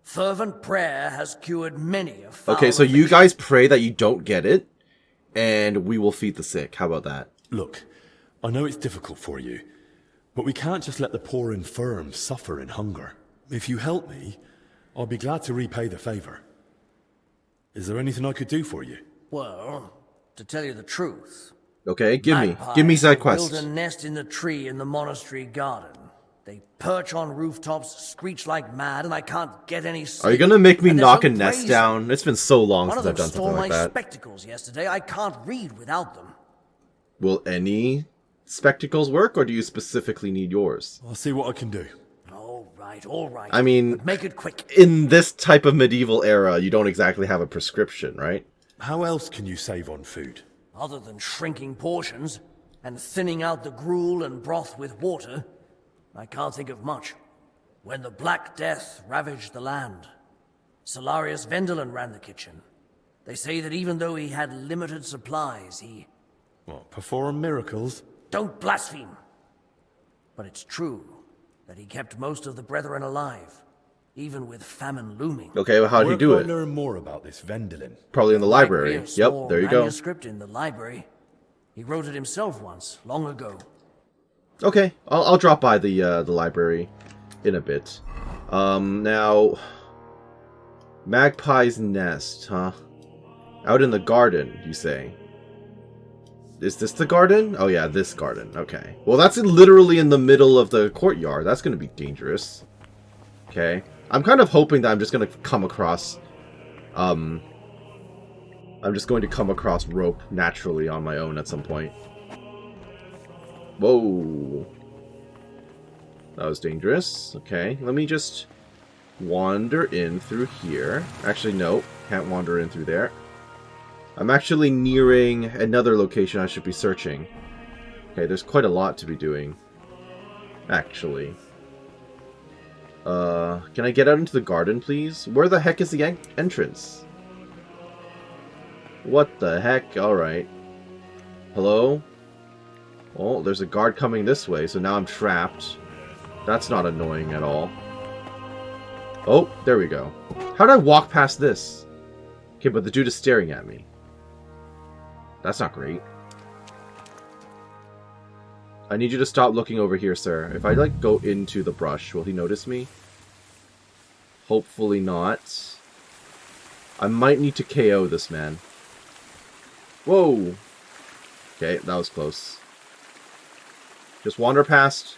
Fervent prayer has cured many of Okay, so you guys pray that you don't get it, and we will feed the sick. How about that? Look, I know it's difficult for you, but we can't just let the poor infirm suffer in hunger. If you help me, I'll be glad to repay the favor. Is there anything I could do for you? Well, to tell you the truth... Okay, give me side quest. Build a nest in the tree in the monastery garden. They perch on rooftops, screech like mad, and I can't get any sleep. Are you gonna make me knock a nest down? It's been so long since I've done something like that. One of them stole my spectacles yesterday. I can't read without them. Will any spectacles work, or do you specifically need yours? I'll see what I can do. All right. I mean, but make it quick. In this type of medieval era, you don't exactly have a prescription, right? How else can you save on food? Other than shrinking portions and thinning out the gruel and broth with water, I can't think of much. When the Black Death ravaged the land, Solarius Vendelin ran the kitchen. They say that even though he had limited supplies, he... What, perform miracles? Don't blaspheme! But it's true. that he kept most of the brethren alive, even with famine looming. Okay, well, how did he do Where it? can I learn more about this Vendelin? Probably in the library. Likely a Yep, small there you go. manuscript in the library. He wrote it himself once, long ago. Okay, I'll drop by the library in a bit. Now, Magpie's Nest, huh? Out in the garden, you say? Is this the garden? Oh yeah, this garden. Okay. Well, that's literally in the middle of the courtyard. That's going to be dangerous. Okay. I'm kind of hoping that I'm just going to come across... I'm just going to come across rope naturally on my own at some point. Whoa. That was dangerous. Okay, let me just wander in through here. Actually, no. Can't wander in through there. I'm actually nearing another location I should be searching. Okay, there's quite a lot to be doing. Actually. Can I get out into the garden, please? Where the heck is the entrance? What the heck? Alright. Hello? Oh, there's a guard coming this way, so now I'm trapped. That's not annoying at all. Oh, there we go. How did I walk past this? Okay, but the dude is staring at me. That's not great. I need you to stop looking over here, sir. If I, like, go into the brush, will he notice me? Hopefully not. I might need to KO this man. Whoa! Okay, that was close. Just wander past.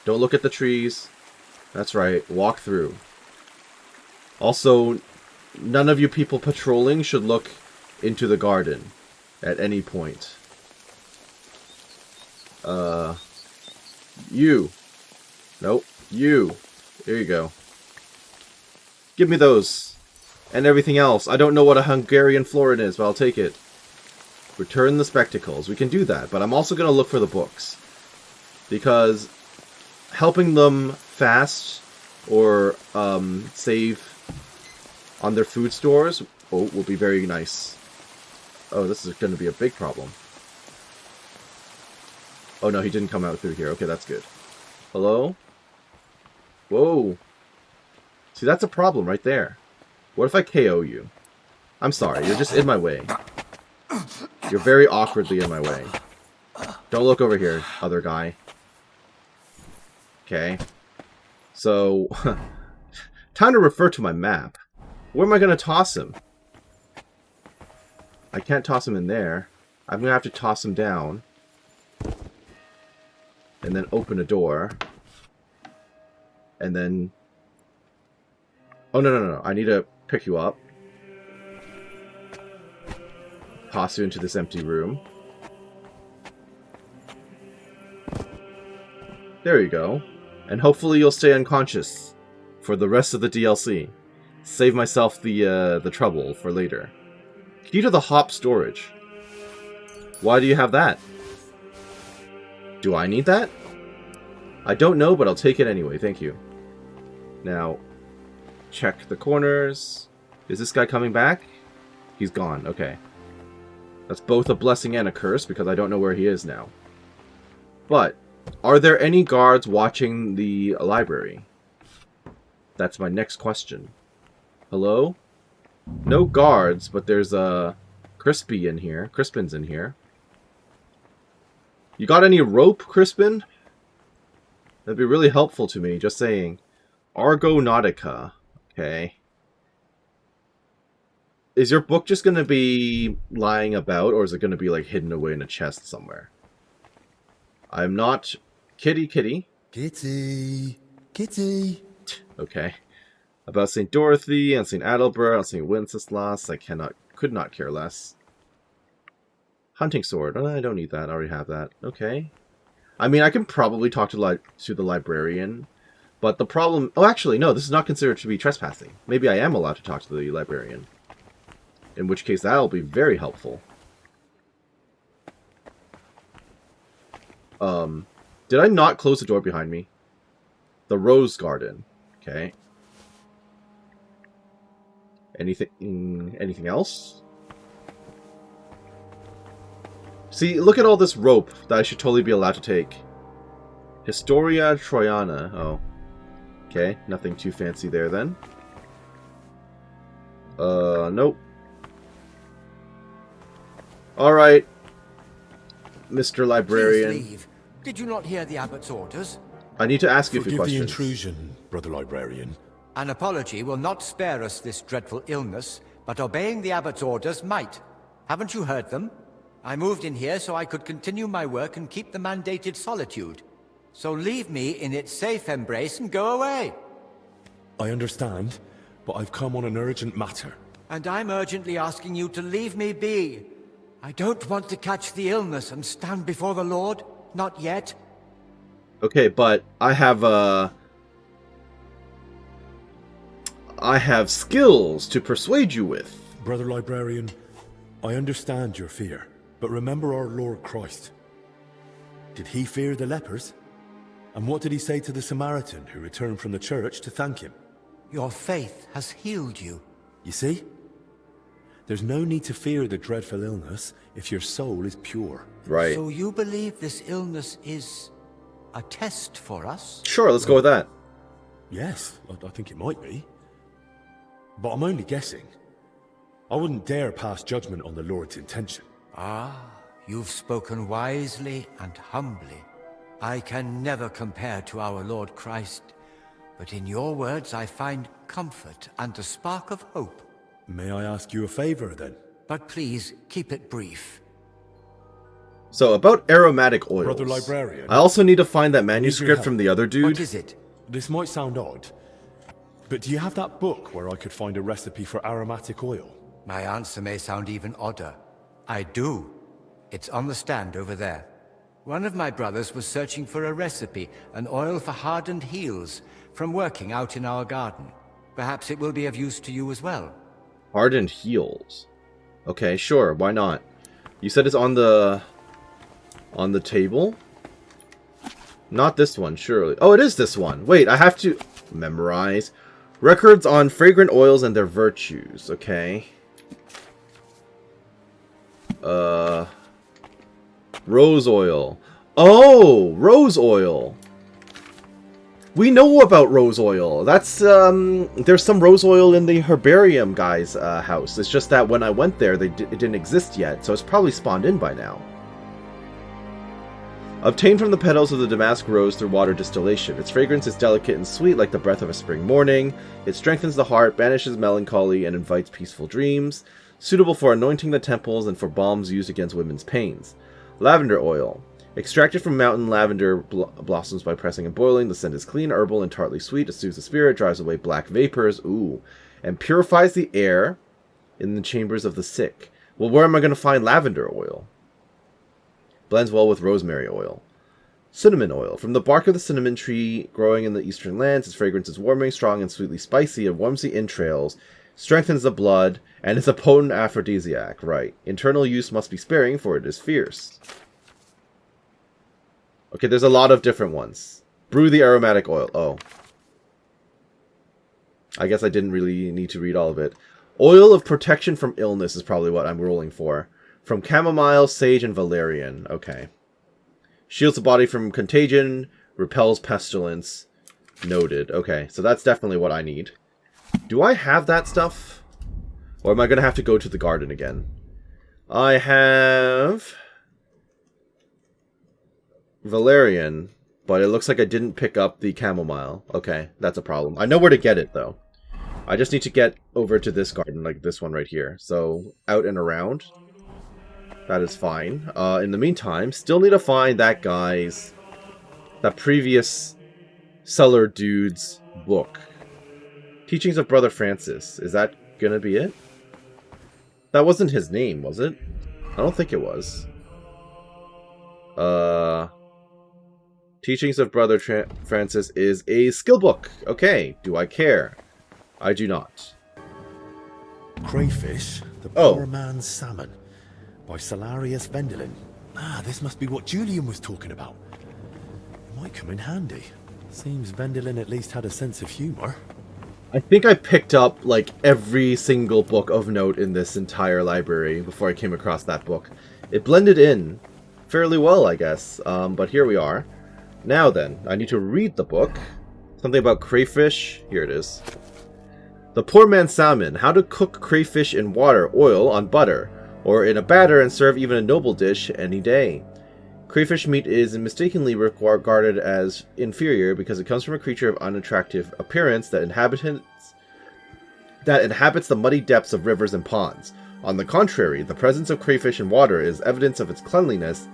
Don't look at the trees. That's right, walk through. Also, none of you people patrolling should look into the garden at any point. You. Nope. You. There you go. Give me those. And everything else. I don't know what a Hungarian florin is, but I'll take it. Return the spectacles. We can do that, but I'm also going to look for the books. Because helping them fast or save on their food stores will be very nice. Oh, this is going to be a big problem. Oh no, he didn't come out through here. Okay, that's good. Hello? Whoa. See, that's a problem right there. What if I KO you? I'm sorry, you're just in my way. You're very awkwardly in my way. Don't look over here, other guy. Okay. So, time to refer to my map. Where am I going to toss him? I can't toss him in there. I'm going to have to toss him down. And then open a door. And then... Oh, no. I need to pick you up. Toss you into this empty room. There you go. And hopefully you'll stay unconscious for the rest of the DLC. Save myself the trouble for later. Key to the hop storage. Why do you have that? Do I need that? I don't know, but I'll take it anyway. Thank you. Now, check the corners. Is this guy coming back? He's gone. Okay. That's both a blessing and a curse, because I don't know where he is now. But, are there any guards watching the library? That's my next question. Hello? No guards, but there's a Crispin's in here. You got any rope, Crispin? That'd be really helpful to me, just saying. Argonautica. Okay. Is your book just going to be lying about, or is it going to be, like, hidden away in a chest somewhere? I'm not... Kitty. Kitty. Okay. About St. Dorothy and St. Adalbert and St. Wenceslas, I could not care less. Hunting sword. Oh, I don't need that. I already have that. Okay. I mean, I can probably talk to the librarian, but the problem... Oh, actually, no, this is not considered to be trespassing. Maybe I am allowed to talk to the librarian. In which case, that'll be very helpful. Did I not close the door behind me? The Rose Garden. Okay. Anything else? See, look at all this rope that I should totally be allowed to take. Historia Troyana. Oh. Okay, nothing too fancy there then. Nope. Alright. Mr. Librarian. Please leave. Did you not hear the abbot's orders? I need to ask you a few Forgive the questions. intrusion, Brother Librarian. An apology will not spare us this dreadful illness, but obeying the abbot's orders might. Haven't you heard them? I moved in here so I could continue my work and keep the mandated solitude. So leave me in its safe embrace and go away. I understand, but I've come on an urgent matter. And I'm urgently asking you to leave me be. I don't want to catch the illness and stand before the Lord. Not yet. Okay, but I have skills to persuade you with. Brother Librarian, I understand your fear, but remember our Lord Christ. Did he fear the lepers? And what did he say to the Samaritan who returned from the church to thank him? Your faith has healed you. You see? There's no need to fear the dreadful illness if your soul is pure. Right. So you believe this illness is a test for us? Sure, let's go with that. Yes, I think it might be. But I'm only guessing. I wouldn't dare pass judgment on the Lord's intention. Ah, you've spoken wisely and humbly. I can never compare to our Lord Christ, but in your words I find comfort and a spark of hope. May I ask you a favor, then? But please, keep it brief. So, about aromatic oils. Brother Librarian. I also need to find that manuscript from the other dude. What is it? This might sound odd, but do you have that book where I could find a recipe for aromatic oil? My answer may sound even odder. I do. It's on the stand over there. One of my brothers was searching for a recipe, an oil for hardened heels, from working out in our garden. Perhaps it will be of use to you as well. Hardened heels. Okay, sure, why not? You said it's on the table? Not this one, surely. Oh, it is this one. Wait, I have to memorize. Records on fragrant oils and their virtues. Okay. Rose oil. Oh, rose oil. We know about rose oil. That's, there's some rose oil in the herbarium guy's house. It's just that when I went there, it didn't exist yet, so it's probably spawned in by now. Obtained from the petals of the damask rose through water distillation. Its fragrance is delicate and sweet like the breath of a spring morning. It strengthens the heart, banishes melancholy, and invites peaceful dreams. Suitable for anointing the temples and for balms used against women's pains. Lavender oil. Extracted from mountain lavender blossoms by pressing and boiling. The scent is clean, herbal, and tartly sweet. It soothes the spirit, drives away black vapors, and purifies the air in the chambers of the sick. Well, where am I going to find lavender oil? Blends well with rosemary oil. Cinnamon oil. From the bark of the cinnamon tree growing in the eastern lands, its fragrance is warming, strong, and sweetly spicy. It warms the entrails, strengthens the blood, and is a potent aphrodisiac. Right. Internal use must be sparing, for it is fierce. Okay, there's a lot of different ones. Brew the aromatic oil. Oh. I guess I didn't really need to read all of it. Oil of protection from illness is probably what I'm rolling for. From chamomile, sage, and valerian. Okay. Shields the body from contagion. Repels pestilence. Noted. Okay, so that's definitely what I need. Do I have that stuff? Or am I going to have to go to the garden again? I have valerian, but it looks like I didn't pick up the chamomile. Okay, that's a problem. I know where to get it, though. I just need to get over to this garden, like this one right here. So, out and around. That is fine. In the meantime, still need to find that previous cellar dude's book. Teachings of Brother Francis. Is that gonna be it? That wasn't his name, was it? I don't think it was. Teachings of Brother Francis is a skill book. Okay, do I care? I do not. Crayfish, the poor man's salmon, by Salarius Vendelin. Ah, this must be what Julian was talking about. It might come in handy. Seems Vendelin at least had a sense of humor. I think I picked up, like, every single book of note in this entire library before I came across that book. It blended in fairly well, I guess. But here we are. Now then, I need to read the book. Something about crayfish. Here it is. The Poor Man's Salmon. How to cook crayfish in water, oil, on butter, or in a batter and serve even a noble dish any day. Crayfish meat is mistakenly regarded as inferior because it comes from a creature of unattractive appearance that inhabits the muddy depths of rivers and ponds. On the contrary, the presence of crayfish in water is evidence of its cleanliness,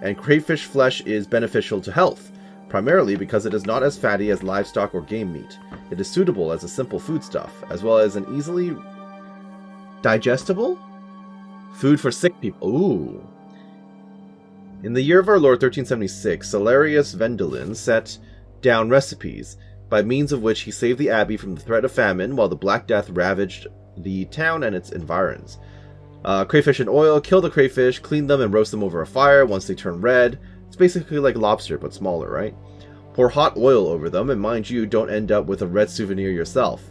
and crayfish flesh is beneficial to health, primarily because it is not as fatty as livestock or game meat. It is suitable as a simple foodstuff, as well as an easily digestible food for sick people. Ooh. In the year of our Lord 1376, Salarius Vendelin set down recipes, by means of which he saved the abbey from the threat of famine while the Black Death ravaged the town and its environs. Crayfish in oil, kill the crayfish, clean them and roast them over a fire once they turn red. It's basically like lobster, but smaller, right? Pour hot oil over them, and mind you, don't end up with a red souvenir yourself.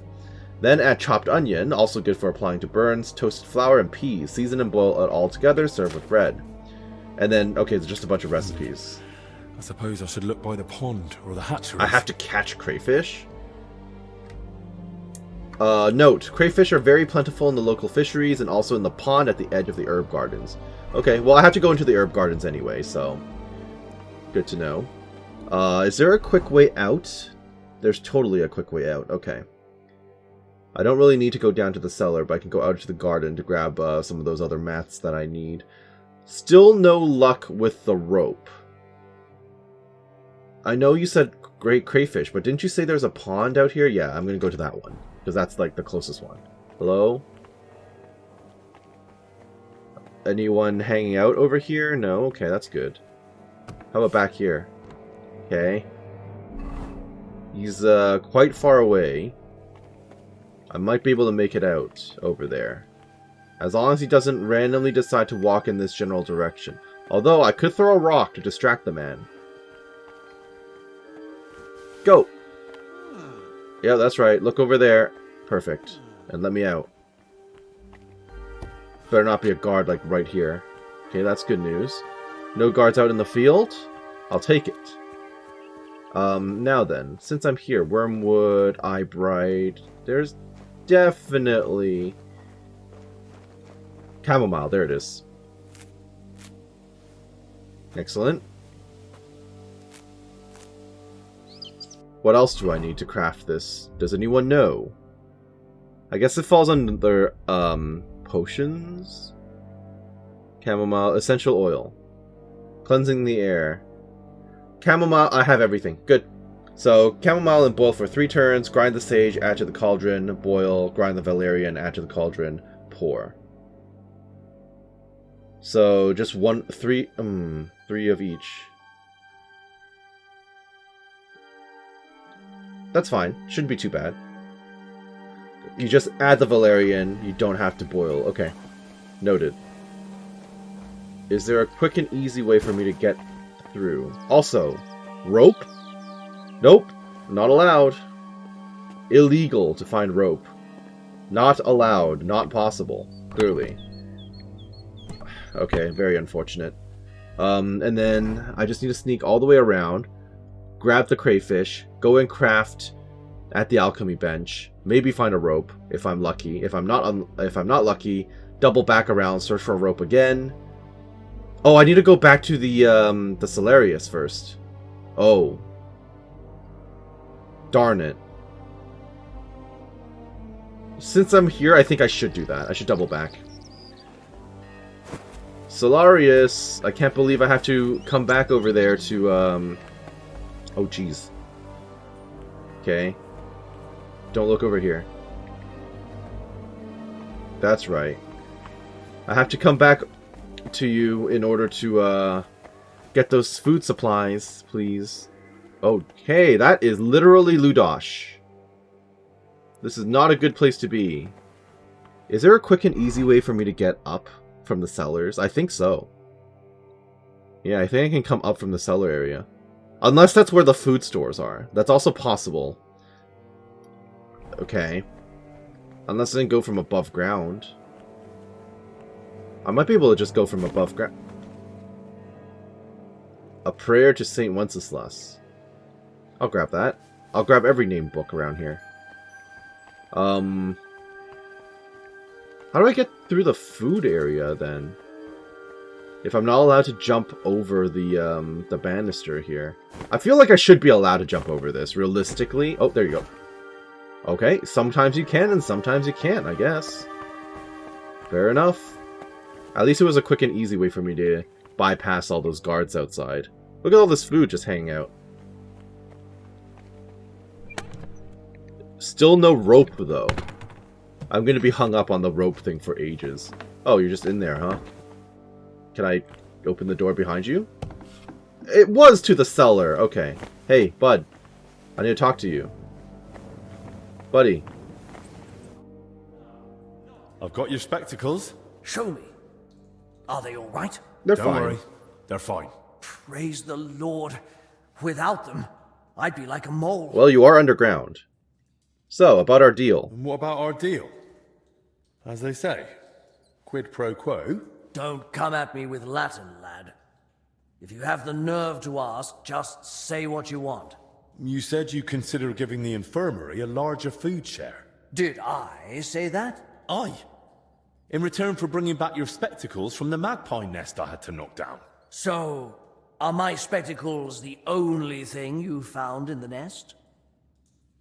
Then add chopped onion, also good for applying to burns, toasted flour, and peas. Season and boil it all together, serve with bread. And then, okay, it's just a bunch of recipes. I suppose I should look by the pond or the hatchery. I have to catch crayfish? Note, crayfish are very plentiful in the local fisheries and also in the pond at the edge of the herb gardens. Okay, well, I have to go into the herb gardens anyway, so good to know. Is there a quick way out? There's totally a quick way out. Okay. I don't really need to go down to the cellar, but I can go out to the garden to grab some of those other mats that I need. Still no luck with the rope. I know you said great crayfish, but didn't you say there's a pond out here? Yeah, I'm going to go to that one, because that's like the closest one. Hello? Anyone hanging out over here? No? Okay, that's good. How about back here? Okay. He's quite far away. I might be able to make it out over there. As long as he doesn't randomly decide to walk in this general direction. Although, I could throw a rock to distract the man. Go! Yeah, that's right. Look over there. Perfect. And let me out. Better not be a guard, like, right here. Okay, that's good news. No guards out in the field? I'll take it. Now then. Since I'm here, Wormwood, Eyebright. There's definitely chamomile. There it is. Excellent. What else do I need to craft this? Does anyone know? I guess it falls under, potions? Chamomile, essential oil. Cleansing the air. Chamomile, I have everything. Good. So, chamomile and boil for 3 turns, grind the sage, add to the cauldron, boil, grind the valerian, add to the cauldron, pour. So, just 3 of each. That's fine. Shouldn't be too bad. You just add the valerian, you don't have to boil. Okay. Noted. Is there a quick and easy way for me to get through? Also, rope? Nope. Not allowed. Illegal to find rope. Not allowed. Not possible. Clearly. Okay, very unfortunate. And then I just need to sneak all the way around, grab the crayfish, go and craft at the alchemy bench, maybe find a rope if I'm lucky. If I'm not lucky, double back around, search for a rope again. Oh, I need to go back to the Salarius first. Oh. Darn it. Since I'm here, I think I should do that. I should double back. Salarius, I can't believe I have to come back over there to, oh, jeez. Okay. Don't look over here. That's right. I have to come back to you in order to, get those food supplies, please. Okay, that is literally Ludosh. This is not a good place to be. Is there a quick and easy way for me to get up from the cellars? I think so. Yeah, I think I can come up from the cellar area. Unless that's where the food stores are. That's also possible. Okay. Unless I can go from above ground. I might be able to just go from above ground. A prayer to Saint Wenceslas. I'll grab that. I'll grab every named book around here. How do I get through the food area then? If I'm not allowed to jump over the banister here. I feel like I should be allowed to jump over this, realistically. Oh, there you go. Okay, sometimes you can and sometimes you can't, I guess. Fair enough. At least it was a quick and easy way for me to bypass all those guards outside. Look at all this food just hanging out. Still no rope, though. I'm gonna be hung up on the rope thing for ages. Oh, you're just in there, huh? Can I open the door behind you? It was to the cellar. Okay. Hey, bud. I need to talk to you. Buddy. I've got your spectacles. Show me. Are they all right? They're Don't fine. worry. They're fine. Praise the Lord. Without them, I'd be like a mole. Well, you are underground. So, about our deal. And what about our deal? As they say, quid pro quo. Don't come at me with Latin, lad. If you have the nerve to ask, just say what you want. You said you consider giving the infirmary a larger food share. Did I say that? Aye. In return for bringing back your spectacles from the magpie nest I had to knock down. So, are my spectacles the only thing you found in the nest?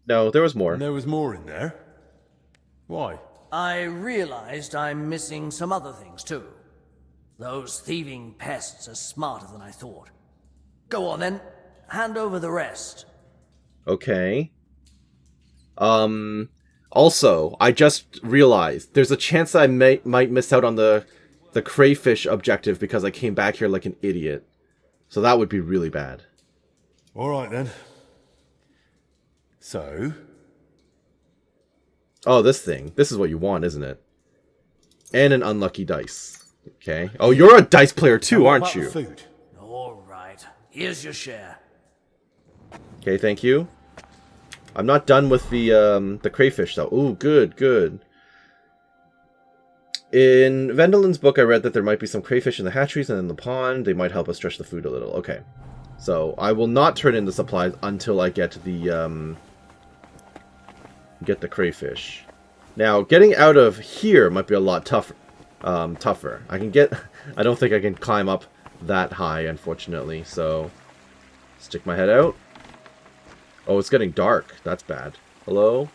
No, there was more. And there was more in there. Why? I realized I'm missing some other things, too. Those thieving pests are smarter than I thought. Go on, then. Hand over the rest. Okay. Also, I just realized there's a chance I might miss out on the crayfish objective because I came back here like an idiot. So that would be really bad. Alright then. So? Oh, this thing. This is what you want, isn't it? And an unlucky dice. Okay. Oh, you're a dice player too, aren't you? Food. All right. Here's your share. Okay, thank you. I'm not done with the crayfish though. Ooh, good, good. In Vendelin's book, I read that there might be some crayfish in the hatcheries and in the pond. They might help us stretch the food a little. Okay. So, I will not turn in the supplies until I get the crayfish. Now, getting out of here might be a lot tougher. I can get... I don't think I can climb up that high, unfortunately. So, stick my head out. Oh, it's getting dark. That's bad. Hello?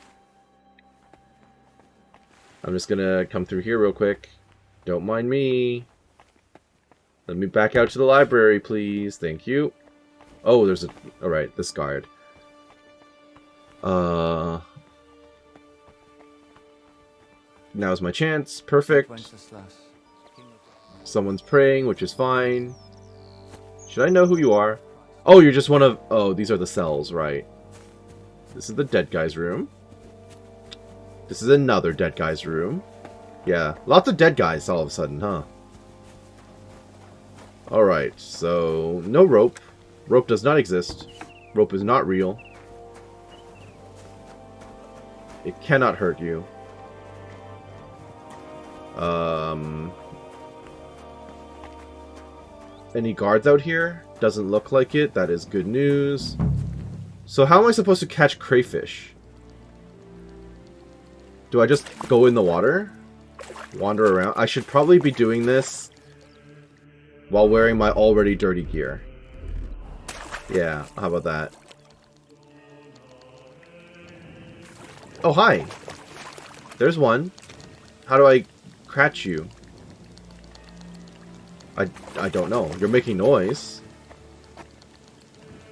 I'm just gonna come through here real quick. Don't mind me. Let me back out to the library, please. Thank you. Oh, there's a... Alright, this guard. Now's my chance. Perfect. Someone's praying, which is fine. Should I know who you are? Oh, you're just one of... Oh, these are the cells, right. This is the dead guy's room. This is another dead guy's room. Yeah, lots of dead guys all of a sudden, huh? Alright, so... No rope. Rope does not exist. Rope is not real. It cannot hurt you. Any guards out here? Doesn't look like it. That is good news. So how am I supposed to catch crayfish? Do I just go in the water? Wander around? I should probably be doing this while wearing my already dirty gear. Yeah, how about that? Oh, hi! There's one. How do I catch you? I don't know. You're making noise.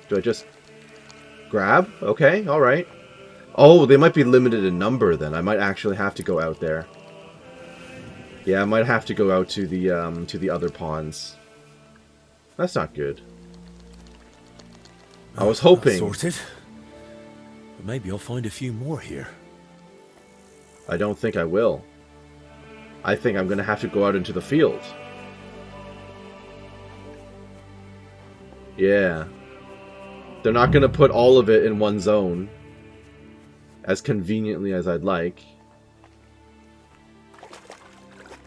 Do I just grab? Okay, alright. Oh, they might be limited in number then. I might actually have to go out there. Yeah, I might have to go out to the other ponds. That's not good. I was hoping... Sorted. But maybe I'll find a few more here. I don't think I will. I think I'm going to have to go out into the field. Yeah. They're not going to put all of it in one zone. As conveniently as I'd like.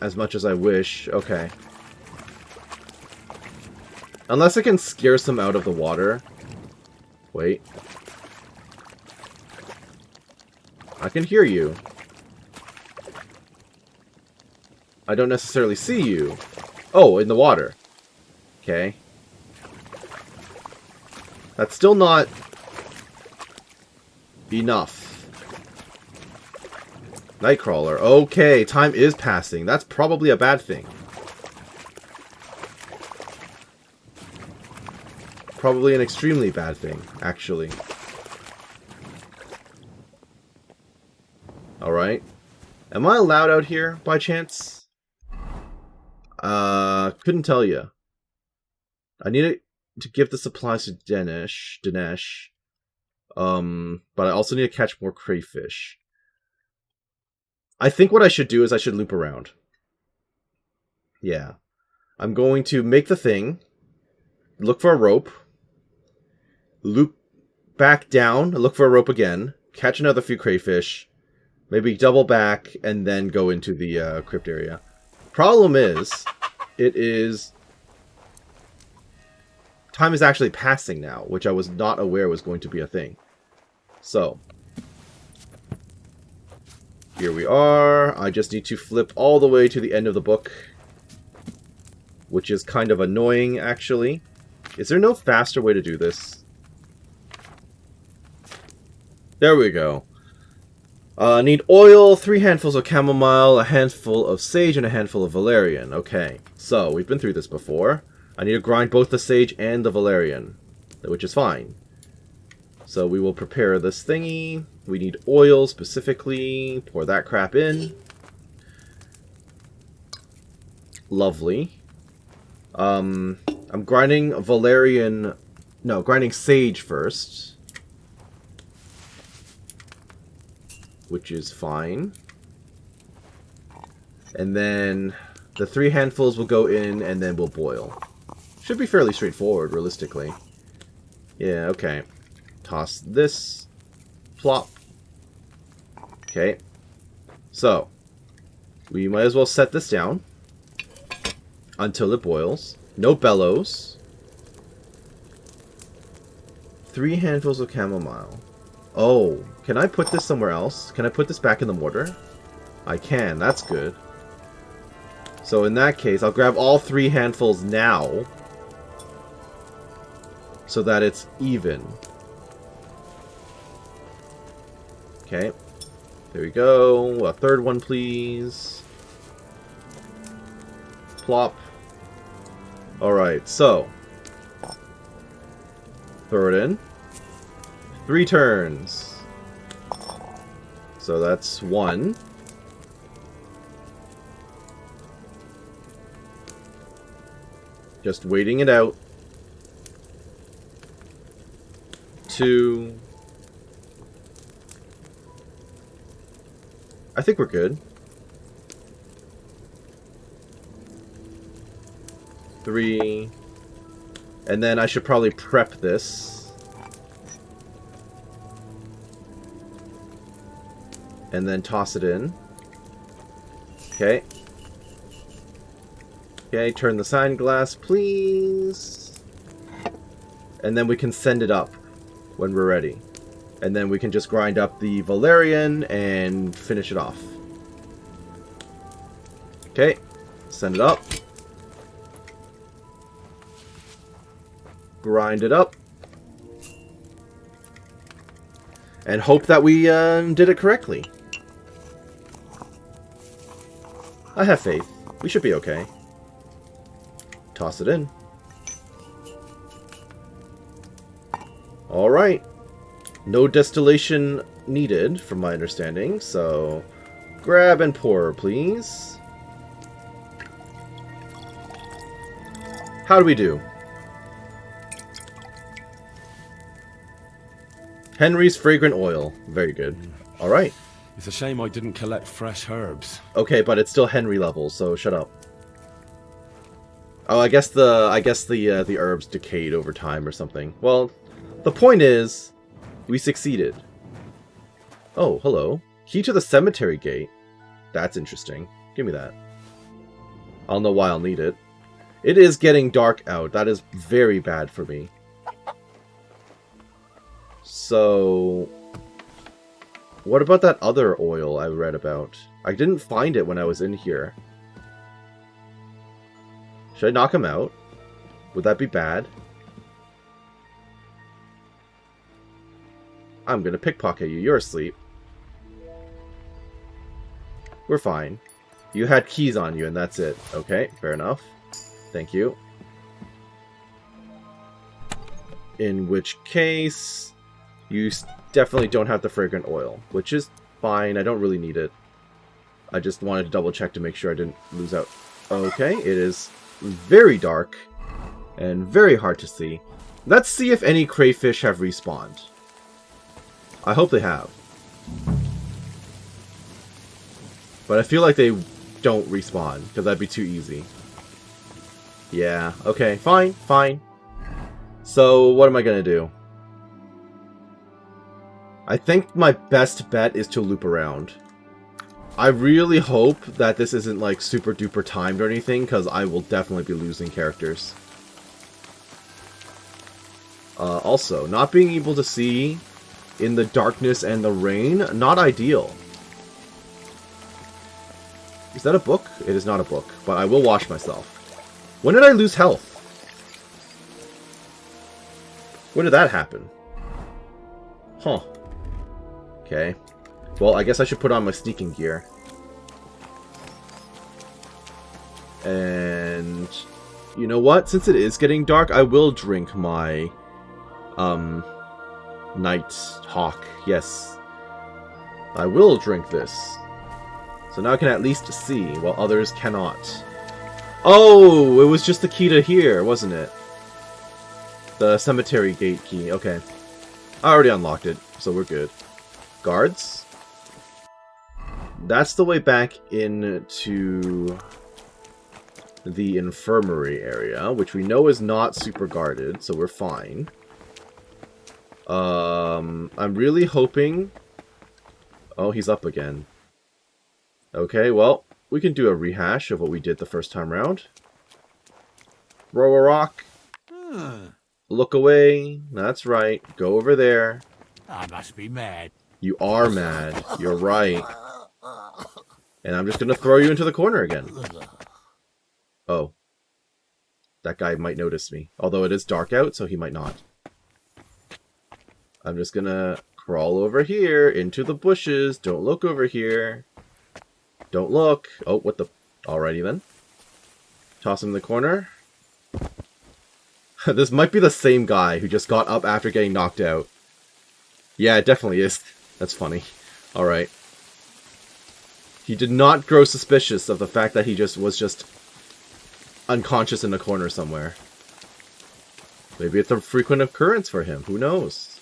As much as I wish. Okay. Unless I can scare some out of the water. Wait. I can hear you. I don't necessarily see you. Oh, in the water. Okay. That's still not enough. Nightcrawler. Okay, time is passing. That's probably a bad thing. Probably an extremely bad thing, actually. Alright. Am I allowed out here, by chance? Couldn't tell you. I need to give the supplies to Dinesh. But I also need to catch more crayfish. I think what I should do is I should loop around. Yeah. I'm going to make the thing. Look for a rope. Loop back down. Look for a rope again. Catch another few crayfish. Maybe double back and then go into the crypt area. Problem is, time is actually passing now, which I was not aware was going to be a thing. So, here we are. I just need to flip all the way to the end of the book, which is kind of annoying, actually. Is there no faster way to do this? There we go. Need oil, 3 handfuls of chamomile, a handful of sage, and a handful of valerian. Okay, so we've been through this before. I need to grind both the sage and the valerian, which is fine. So we will prepare this thingy. We need oil specifically. Pour that crap in. Lovely. I'm grinding valerian... No, grinding sage first. Which is fine. And then the 3 handfuls will go in and then we'll boil. Should be fairly straightforward, realistically. Yeah, okay. Toss this. Plop. Okay. So, we might as well set this down until it boils. No bellows. 3 handfuls of chamomile. Oh, can I put this somewhere else? Can I put this back in the mortar? I can, that's good. So in that case, I'll grab all 3 handfuls now, so that it's even. Okay, there we go. A 3rd one, please. Plop. Alright, so. Throw it in. 3 turns. So that's 1. Just waiting it out. 2. I think we're good. 3. And then I should probably prep this. And then toss it in. Okay. Okay, turn the sign glass, please. And then we can send it up when we're ready. And then we can just grind up the valerian and finish it off. Okay, send it up. Grind it up. And hope that we did it correctly. I have faith. We should be okay. Toss it in. Alright. No distillation needed, from my understanding, so grab and pour, please. How do we do? Henry's fragrant oil. Very good. Alright. It's a shame I didn't collect fresh herbs. Okay, but it's still Henry level, so shut up. Oh, I guess the herbs decayed over time or something. Well, the point is, we succeeded. Oh, hello. Key to the cemetery gate. That's interesting. Give me that. I'll know why I'll need it. It is getting dark out. That is very bad for me. So, what about that other oil I read about? I didn't find it when I was in here. Should I knock him out? Would that be bad? I'm gonna pickpocket you. You're asleep. We're fine. You had keys on you and that's it. Okay, fair enough. Thank you. In which case, you definitely don't have the fragrant oil, which is fine. I don't really need it. I just wanted to double check to make sure I didn't lose out. Okay, it is very dark and very hard to see. Let's see if any crayfish have respawned. I hope they have. But I feel like they don't respawn, because that'd be too easy. Yeah, okay, fine, fine. So, what am I gonna do? I think my best bet is to loop around. I really hope that this isn't like super duper timed or anything, because I will definitely be losing characters. Also, not being able to see in the darkness and the rain, not ideal. Is that a book? It is not a book, but I will wash myself. When did I lose health? When did that happen? Huh. Okay. Well, I guess I should put on my sneaking gear. And you know what? Since it is getting dark, I will drink my Night Hawk. Yes. I will drink this. So now I can at least see, while others cannot. Oh, it was just the key to here, wasn't it? The cemetery gate key. Okay. I already unlocked it, so we're good. Guards? That's the way back into the infirmary area, which we know is not super guarded, so we're fine. I'm really hoping... Oh, he's up again. Okay, well, we can do a rehash of what we did the first time round. Throw a rock. Look away. That's right. Go over there. I must be mad. You are mad. You're right. And I'm just going to throw you into the corner again. Oh. That guy might notice me. Although it is dark out, so he might not. I'm just going to crawl over here into the bushes. Don't look over here. Don't look. Oh, what the... Alrighty then. Toss him in the corner. This might be the same guy who just got up after getting knocked out. Yeah, it definitely is. That's funny. Alright. He did not grow suspicious of the fact that he was just unconscious in a corner somewhere. Maybe it's a frequent occurrence for him. Who knows?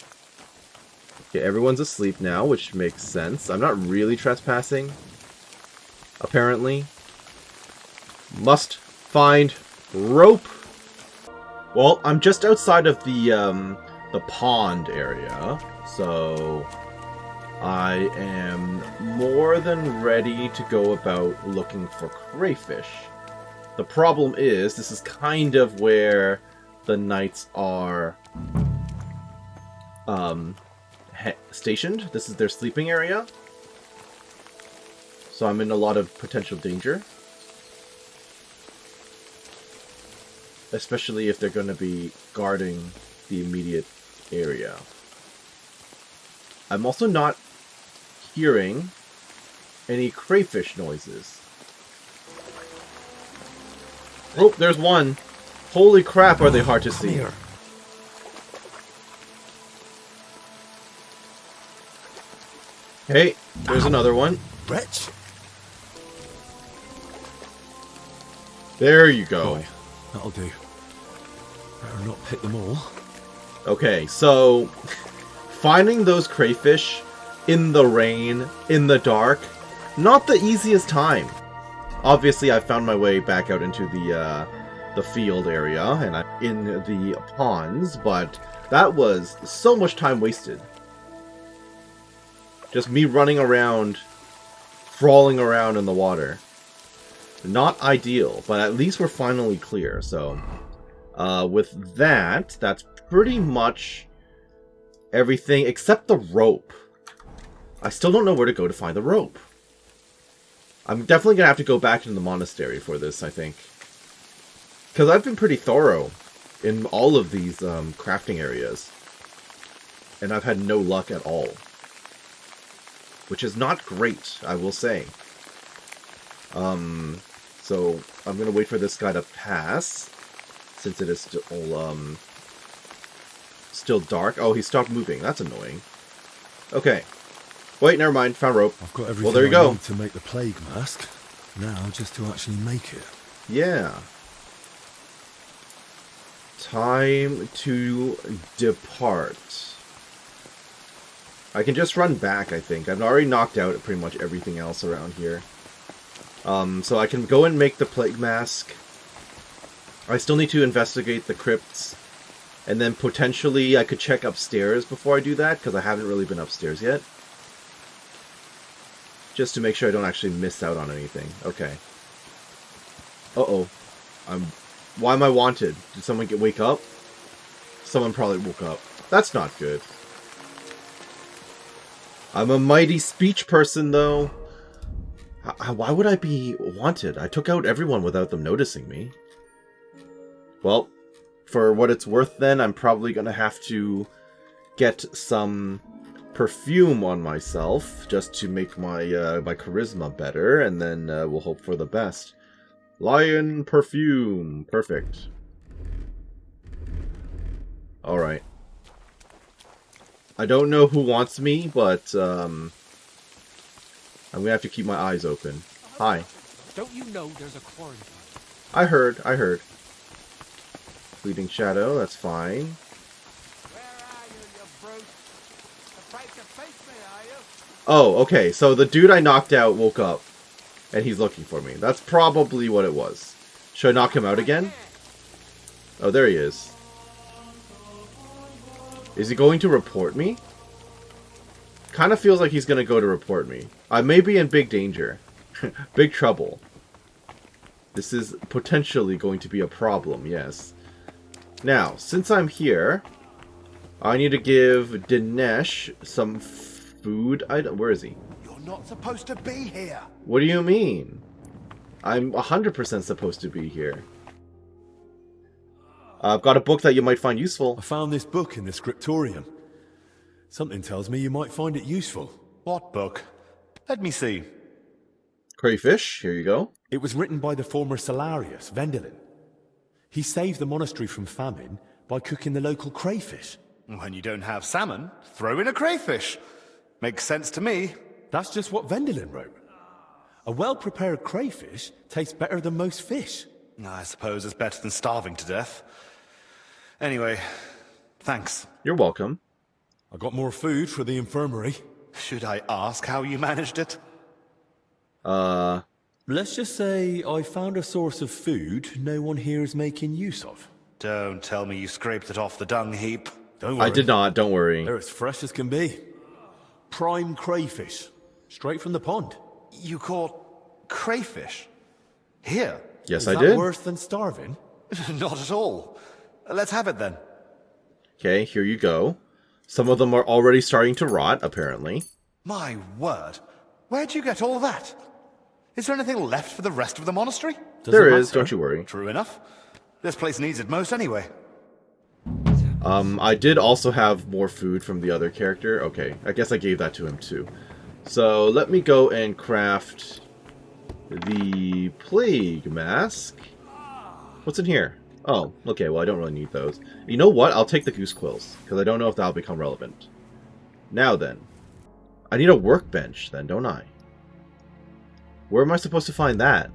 Okay, everyone's asleep now, which makes sense. I'm not really trespassing. Apparently. Must find rope. Well, I'm just outside of the pond area, so I am more than ready to go about looking for crayfish. The problem is, this is kind of where the knights are stationed. This is their sleeping area. So I'm in a lot of potential danger. Especially if they're going to be guarding the immediate area. I'm also not hearing any crayfish noises. Oh, there's one. Holy crap, are they hard to see. Here. Hey, there's another one. Wretch. There you go. Boy, that'll do. Better not pick them all. Okay, so finding those crayfish in the rain, in the dark, not the easiest time. Obviously, I found my way back out into the field area, and I'm in the ponds, but that was so much time wasted. Just me running around, crawling around in the water. Not ideal, but at least we're finally clear. So, with that, that's pretty much everything except the rope. I still don't know where to go to find the rope. I'm definitely going to have to go back into the monastery for this, I think. Because I've been pretty thorough in all of these crafting areas. And I've had no luck at all. Which is not great, I will say. So I'm going to wait for this guy to pass. Since it is still dark. Oh, he stopped moving. That's annoying. Okay. Wait, never mind. Found rope. I've got everything well, there you go. I need to make the plague mask. Now, just to actually make it. Yeah. Time to depart. I can just run back, I think. I've already knocked out pretty much everything else around here. So I can go and make the plague mask. I still need to investigate the crypts. And then potentially I could check upstairs before I do that, because I haven't really been upstairs yet. Just to make sure I don't actually miss out on anything. Okay. Uh-oh. Why am I wanted? Did someone wake up? Someone probably woke up. That's not good. I'm a mighty speech person, though. Why would I be wanted? I took out everyone without them noticing me. Well, for what it's worth then, I'm probably going to have to get some perfume on myself just to make my my charisma better, and then we'll hope for the best. Lion perfume. Perfect. Alright. I don't know who wants me, but I'm gonna have to keep my eyes open. Hi. Don't you know there's a quarantine? I heard. Fleeting shadow, that's fine. Where are you, you brute? Afraid to face me, are you? Oh, okay, so the dude I knocked out woke up. And he's looking for me. That's probably what it was. Should I knock him out again? Oh, there he is. Is he going to report me? Kind of feels like he's going to go to report me. I may be in big danger. Big trouble. This is potentially going to be a problem, yes. Now, since I'm here, I need to give Dinesh some food item. Where is he? You're not supposed to be here. What do you mean? I'm 100% supposed to be here. I've got a book that you might find useful. I found this book in the scriptorium. Something tells me you might find it useful. What book? Let me see. Crayfish, here you go. It was written by the former Salarius, Vendelin. He saved the monastery from famine by cooking the local crayfish. When you don't have salmon, throw in a crayfish. Makes sense to me. That's just what Vendelin wrote. A well-prepared crayfish tastes better than most fish. I suppose it's better than starving to death. Anyway, thanks. You're welcome. I got more food for the infirmary. Should I ask how you managed it? Let's just say I found a source of food no one here is making use of. Don't tell me you scraped it off the dung heap. Don't worry. I did not, don't worry. They're as fresh as can be. Prime crayfish. Straight from the pond. You caught crayfish? Here? Yes, I did. Is that worse than starving? Not at all. Let's have it then. Okay, here you go. Some of them are already starting to rot, apparently. My word. Where'd you get all that? Is there anything left for the rest of the monastery? There is, don't you worry. True enough. This place needs it most anyway. I did also have more food from the other character. Okay, I guess I gave that to him too. So let me go and craft the plague mask. What's in here? Oh, okay, well I don't really need those. You know what? I'll take the goose quills, because I don't know if that'll become relevant. Now then. I need a workbench then, don't I? Where am I supposed to find that?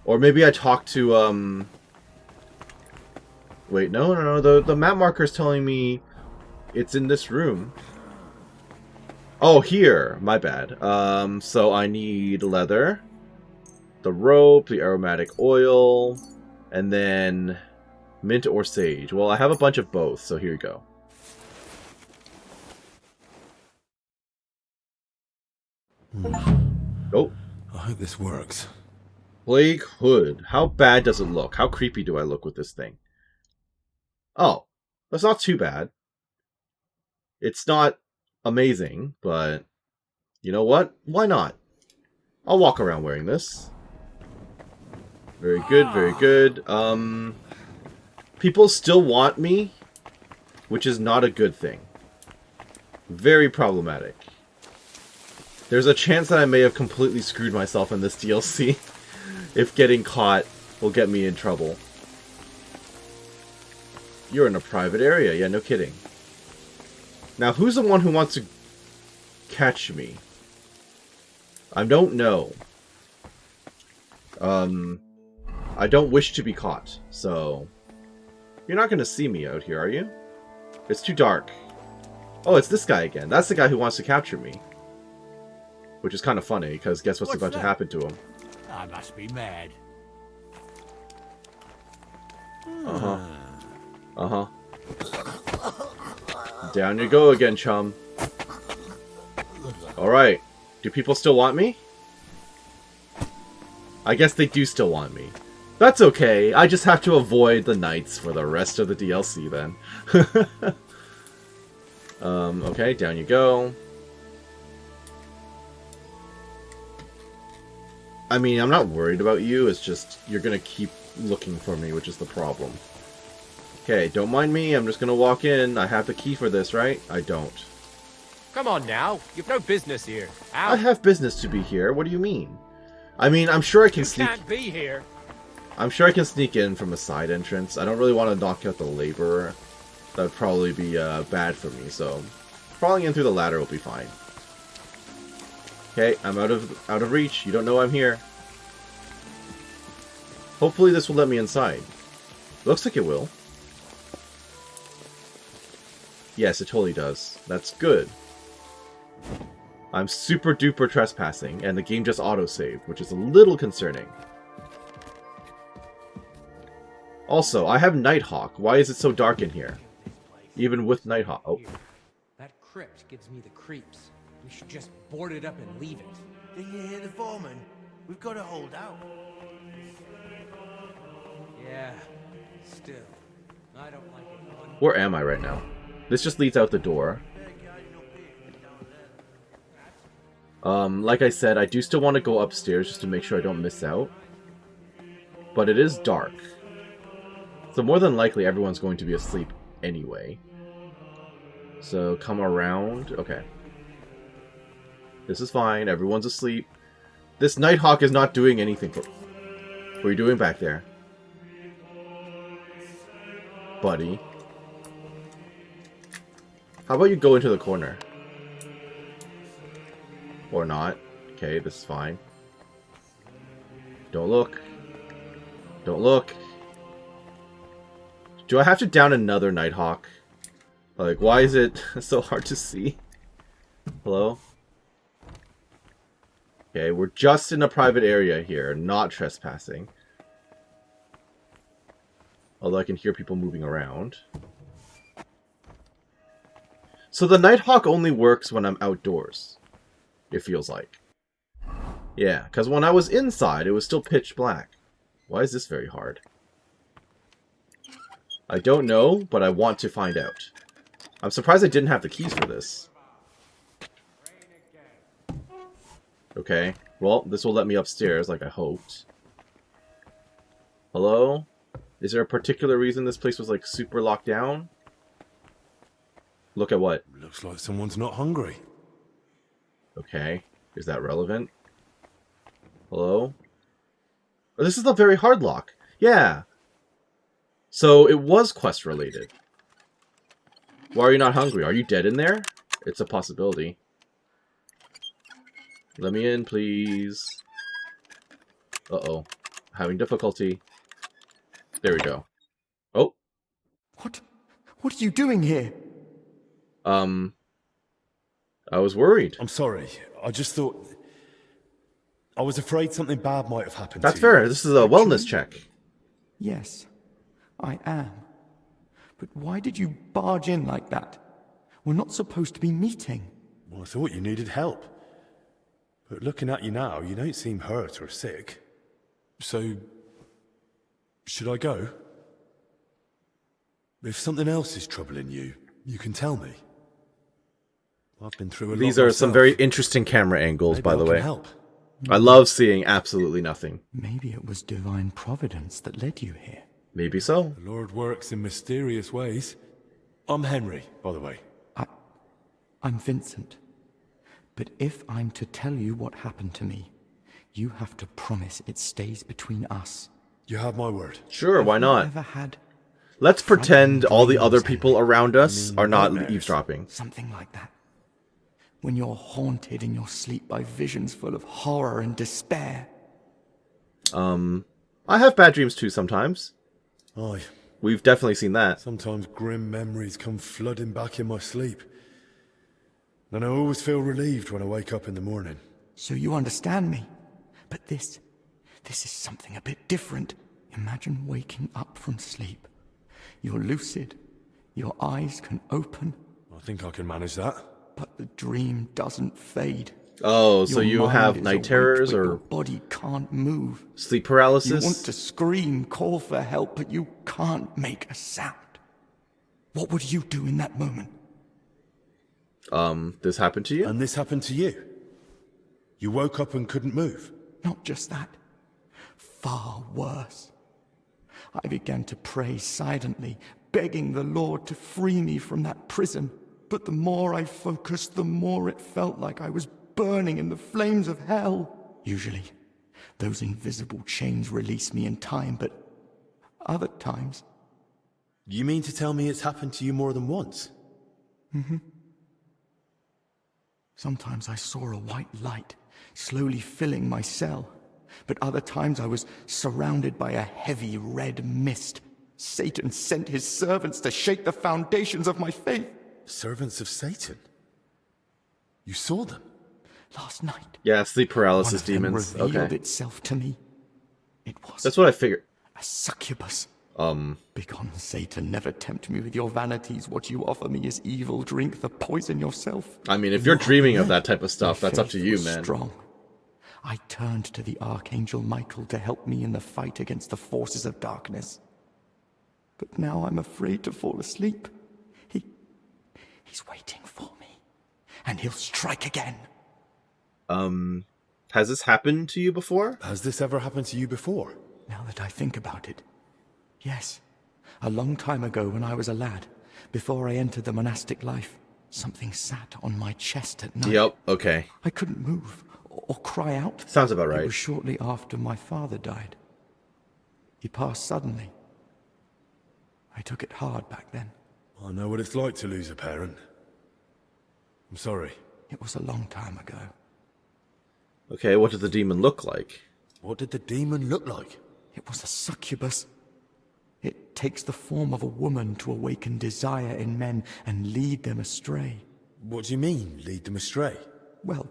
Or maybe I talk to, Wait, no. The map marker is telling me it's in this room. Oh, here. My bad. So I need leather, the rope, the aromatic oil, and then mint or sage. Well, I have a bunch of both, so here you go. Oh. I hope this works. Plague Hood. How bad does it look? How creepy do I look with this thing? Oh, that's not too bad. It's not amazing, but you know what? Why not? I'll walk around wearing this. Very good, very good. People still want me, which is not a good thing. Very problematic. There's a chance that I may have completely screwed myself in this DLC if getting caught will get me in trouble. You're in a private area. Yeah, no kidding. Now, who's the one who wants to catch me? I don't know. I don't wish to be caught, so... You're not going to see me out here, are you? It's too dark. Oh, it's this guy again. That's the guy who wants to capture me. Which is kind of funny, because guess what's about to happen to him? I must be mad. Uh-huh. Uh-huh. Down you go again, chum. Alright. Do people still want me? I guess they do still want me. That's okay. I just have to avoid the knights for the rest of the DLC then. Okay, down you go. I mean, I'm not worried about you. It's just you're gonna keep looking for me, which is the problem. Okay, don't mind me. I'm just gonna walk in. I have the key for this, right? I don't. Come on now. You've no business here. Out. I have business to be here. What do you mean? I mean, I'm sure I can sneak... Can't be here. I'm sure I can sneak in from a side entrance. I don't really want to knock out the laborer. That would probably be bad for me, so... Crawling in through the ladder will be fine. Okay, I'm out of reach. You don't know I'm here. Hopefully this will let me inside. Looks like it will. Yes, it totally does. That's good. I'm super duper trespassing, and the game just autosaved, which is a little concerning. Also, I have Nighthawk. Why is it so dark in here? Even with Nighthawk. Oh. That crypt gives me the creeps. We should just board it up and leave it. Didn't you hear the foreman? We've got to hold out. Yeah, still. I don't like it. Where am I right now? This just leads out the door. Like I said, I do still want to go upstairs just to make sure I don't miss out. But it is dark. So more than likely everyone's going to be asleep anyway. So come around. Okay. This is fine. Everyone's asleep. This Nighthawk is not doing anything for... What are you doing back there? Buddy. How about you go into the corner? Or not. Okay, this is fine. Don't look. Don't look. Do I have to down another Nighthawk? Like, why is it so hard to see? Hello? Okay, we're just in a private area here, not trespassing. Although I can hear people moving around. So the Nighthawk only works when I'm outdoors. It feels like. Yeah, because when I was inside, it was still pitch black. Why is this very hard? I don't know, but I want to find out. I'm surprised I didn't have the keys for this. Okay, well, this will let me upstairs like I hoped. Hello? Is there a particular reason this place was like super locked down? Look at what? Looks like someone's not hungry. Okay, is that relevant? Hello? Oh, this is a very hard lock. Yeah. So it was quest related. Why are you not hungry? Are you dead in there? It's a possibility. Let me in, please. Uh-oh. Having difficulty. There we go. Oh. What are you doing here? I was worried. I'm sorry. I just thought... I was afraid something bad might have happened That's to fair. you. This is a wellness check. Yes, I am. But why did you barge in like that? We're not supposed to be meeting. Well, I thought you needed help. But looking at you now, you don't seem hurt or sick. So, should I go? If something else is troubling you, you can tell me. I've been through a lot These are some myself. very interesting camera angles, Maybe by the I can way. help. I love seeing absolutely nothing. Maybe it was divine providence that led you here. Maybe so. The Lord works in mysterious ways. I'm Henry, by the way. I'm Vincent. But if I'm to tell you what happened to me, you have to promise it stays between us. You have my word. Sure, why not? Ever had Let's pretend all the other people around us are not nightmares. eavesdropping. something like that? When you're haunted in your sleep by visions full of horror and despair. I have bad dreams too sometimes. Aye. We've definitely seen that. Sometimes grim memories come flooding back in my sleep. And I always feel relieved when I wake up in the morning. So you understand me. But this is something a bit different. Imagine waking up from sleep. You're lucid. Your eyes can open. I think I can manage that. But the dream doesn't fade. Oh, so Your you mind have is night awake, terrors but or your body can't move. sleep You paralysis? want to scream, call for help, but you can't make a sound. What would you do in that moment? This happened to you? And this happened to you? You woke up and couldn't move? Not just that. Far worse. I began to pray silently, begging the Lord to free me from that prison. But the more I focused, the more it felt like I was burning in the flames of hell. Usually, those invisible chains release me in time, but other times... You mean to tell me it's happened to you more than once? Mm-hmm. Sometimes I saw a white light slowly filling my cell, but other times I was surrounded by a heavy red mist. Satan sent his servants to shake the foundations of my faith. Servants of Satan? You saw them? Last night. Yeah, sleep paralysis one of them demons. revealed Okay. itself to me. It was That's what I figured. a succubus. Begone, Satan, never tempt me with your vanities. What you offer me is evil. Drink the poison yourself. I mean, if you're dreaming of that type of stuff, that's up to you, was man. Strong. I turned to the Archangel Michael to help me in the fight against the forces of darkness. But now I'm afraid to fall asleep. He's waiting for me. And he'll strike again. Has this happened to you before? Has this ever happened to you before? Now that I think about it, yes. A long time ago when I was a lad, before I entered the monastic life, something sat on my chest at night. Yep, okay. I couldn't move or cry out. Sounds about right. It was shortly after my father died. He passed suddenly. I took it hard back then. I know what it's like to lose a parent. I'm sorry. It was a long time ago. Okay, what did the demon look like? What did the demon look like? It was a succubus. It takes the form of a woman to awaken desire in men and lead them astray. What do you mean, lead them astray? Well,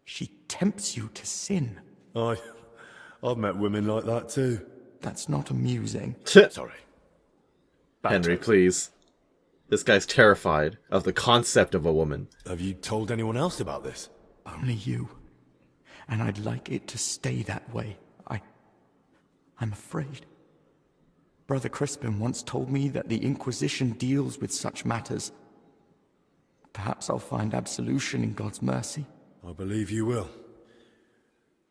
she tempts you to sin. I've met women like that too. That's not amusing. Sorry. Henry, please. This guy's terrified of the concept of a woman. Have you told anyone else about this? Only you. And I'd like it to stay that way. I'm afraid. Brother Crispin once told me that the Inquisition deals with such matters. Perhaps I'll find absolution in God's mercy. I believe you will.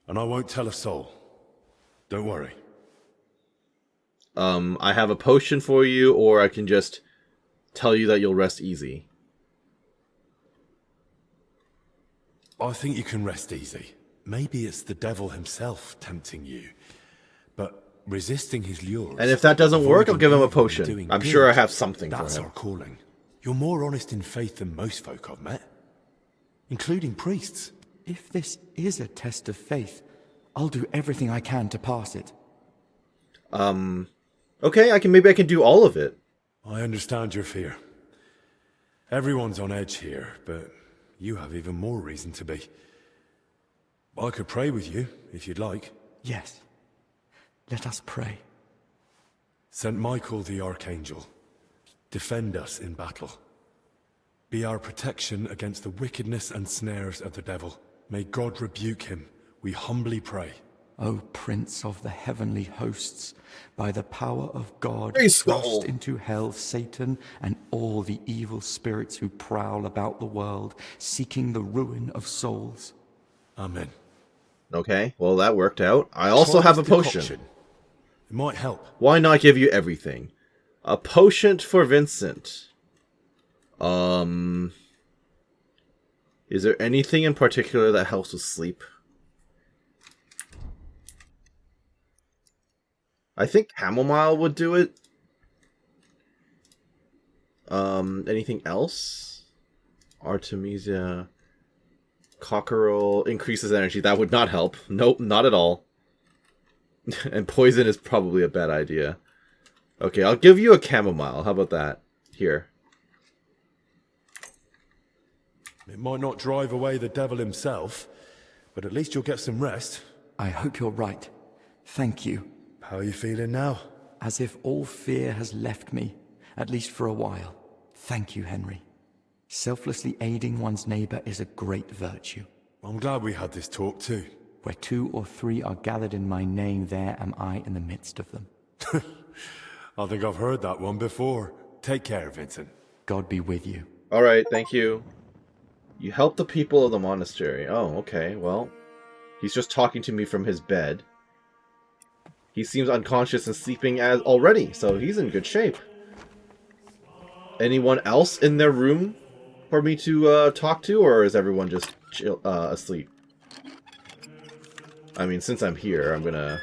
And I won't tell a soul. Don't worry. I have a potion for you, or I can just tell you that you'll rest easy. I think you can rest easy. Maybe it's the devil himself tempting you. But resisting his lures... And if that doesn't work, I'll give him a potion. doing I'm good, sure I have something for That's him. our calling. You're more honest in faith than most folk I've met. Including priests. If this is a test of faith, I'll do everything I can to pass it. Okay, maybe I can do all of it. I understand your fear. Everyone's on edge here, but you have even more reason to be. I could pray with you, if you'd like. Yes. Let us pray. Saint Michael the Archangel, defend us in battle. Be our protection against the wickedness and snares of the devil. May God rebuke him, we humbly pray. O Prince of the heavenly hosts, by the power of God, Praise thrust God. into hell Satan and all the evil spirits who prowl about the world, seeking the ruin of souls. Amen. Okay, well that worked out. I also Try have a this potion. decoction. It might help. Why not give you everything? A potion for Vincent. Is there anything in particular that helps with sleep? I think chamomile would do it. Anything else? Artemisia. Cockerel increases energy. That would not help. Nope, not at all. And poison is probably a bad idea. Okay, I'll give you a chamomile. How about that? Here. It might not drive away the devil himself, but at least you'll get some rest. I hope you're right. Thank you. How are you feeling now? As if all fear has left me, at least for a while. Thank you, Henry. Selflessly aiding one's neighbor is a great virtue. I'm glad we had this talk too. Where 2 or 3 are gathered in my name, there am I in the midst of them. I think I've heard that one before. Take care, Vincent. God be with you. Alright, thank you. You help the people of the monastery. Oh, okay, well. He's just talking to me from his bed. He seems unconscious and sleeping as already, so he's in good shape. Anyone else in their room for me to talk to, or is everyone just asleep? I mean, since I'm here, I'm gonna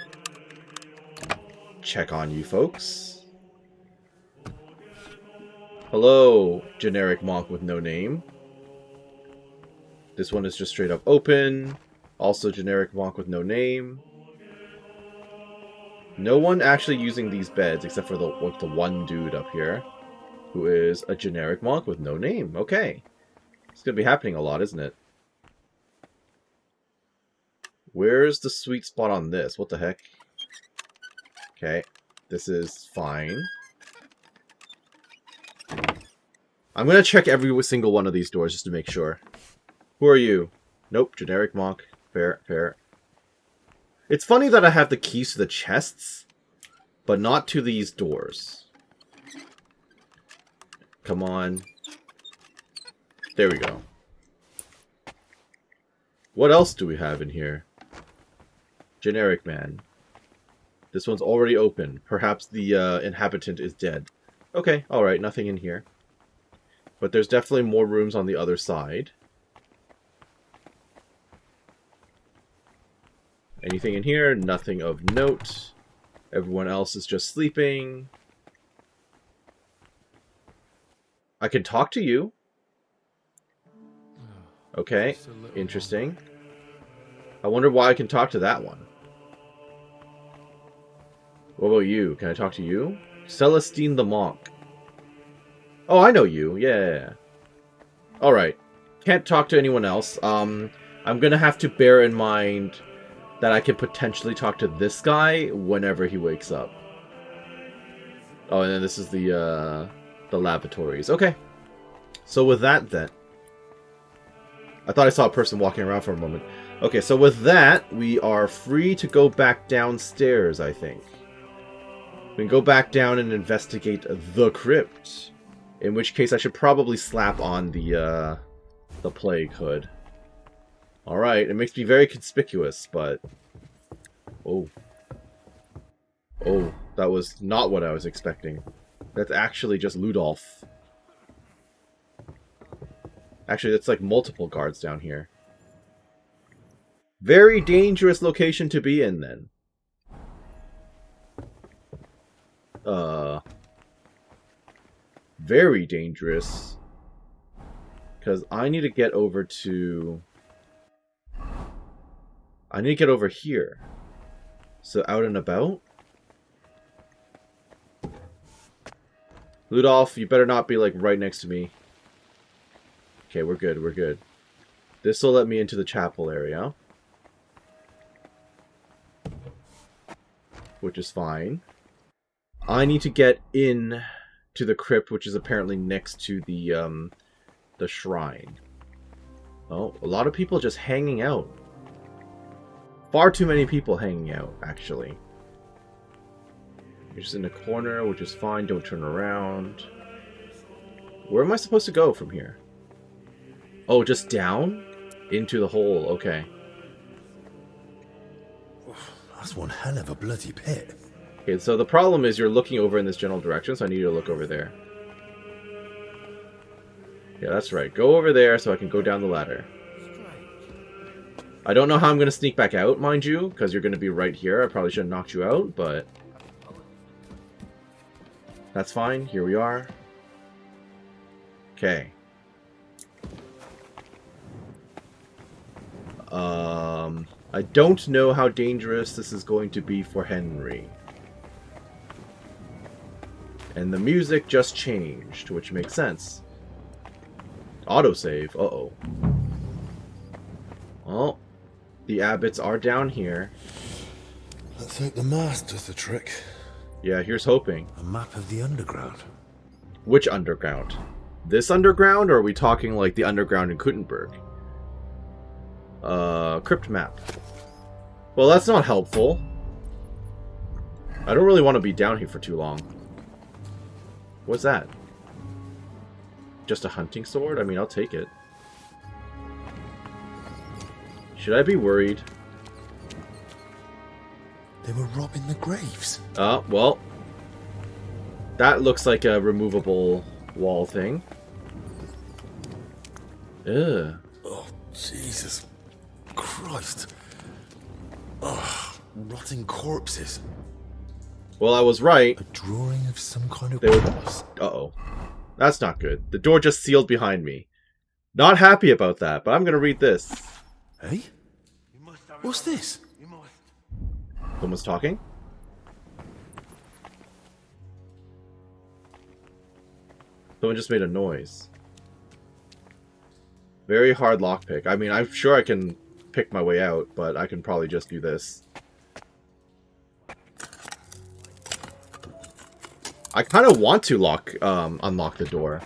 check on you folks. Hello, generic monk with no name. This one is just straight up open. Also generic monk with no name. No one actually using these beds except for the one dude up here, who is a generic monk with no name. Okay. It's gonna be happening a lot, isn't it? Where's the sweet spot on this? What the heck? Okay. This is fine. I'm gonna check every single one of these doors just to make sure. Who are you? Nope, generic monk. Fair, fair. It's funny that I have the keys to the chests, but not to these doors. Come on. There we go. What else do we have in here? Generic man. This one's already open. Perhaps the inhabitant is dead. Okay, alright, nothing in here. But there's definitely more rooms on the other side. Anything in here? Nothing of note. Everyone else is just sleeping. I can talk to you. Okay, interesting. I wonder why I can talk to that one. What about you? Can I talk to you? Celestine the Monk. Oh, I know you. Yeah. Alright. Can't talk to anyone else. I'm gonna have to bear in mind that I can potentially talk to this guy whenever he wakes up. Oh, and then this is the lavatories. Okay. So with that, then. I thought I saw a person walking around for a moment. Okay, so with that, we are free to go back downstairs, I think. We can go back down and investigate the crypt. In which case, I should probably slap on the plague hood. Alright, it makes me very conspicuous, but... Oh. Oh, that was not what I was expecting. That's actually just Ludolf. Actually, that's like multiple guards down here. Very dangerous location to be in, then. Very dangerous. Because I need to get over to... I need to get over here. So out and about? Ludolf, you better not be like right next to me. Okay, we're good, we're good. This will let me into the chapel area. Which is fine. I need to get in to the crypt, which is apparently next to the shrine. Oh, a lot of people just hanging out. Far too many people hanging out, actually. You're just in a corner, which is fine. Don't turn around. Where am I supposed to go from here? Oh, just down? Into the hole, okay. That's one hell of a bloody pit. Okay, so the problem is you're looking over in this general direction, so I need you to look over there. Yeah, that's right. Go over there so I can go down the ladder. I don't know how I'm going to sneak back out, mind you, because you're going to be right here. I probably should have knocked you out, but... that's fine. Here we are. Okay. I don't know how dangerous this is going to be for Henry. And the music just changed, which makes sense. Autosave. Uh-oh. Oh. The abbots are down here. Let's hope the mask does the trick. Yeah, here's hoping. A map of the underground. Which underground? This underground, or are we talking like the underground in Kuttenberg? Crypt map. Well, that's not helpful. I don't really want to be down here for too long. What's that? Just a hunting sword? I mean, I'll take it. Should I be worried? They were robbing the graves. Well. That looks like a removable wall thing. Ugh. Oh, Jesus Christ. Ugh, rotting corpses. Well, I was right. A drawing of some kind of cross. Uh-oh. That's not good. The door just sealed behind me. Not happy about that, but I'm going to read this. Hey? What's this? Someone's talking? Someone just made a noise. Very hard lockpick. I mean, I'm sure I can pick my way out, but I can probably just do this. I kind of want to unlock the door.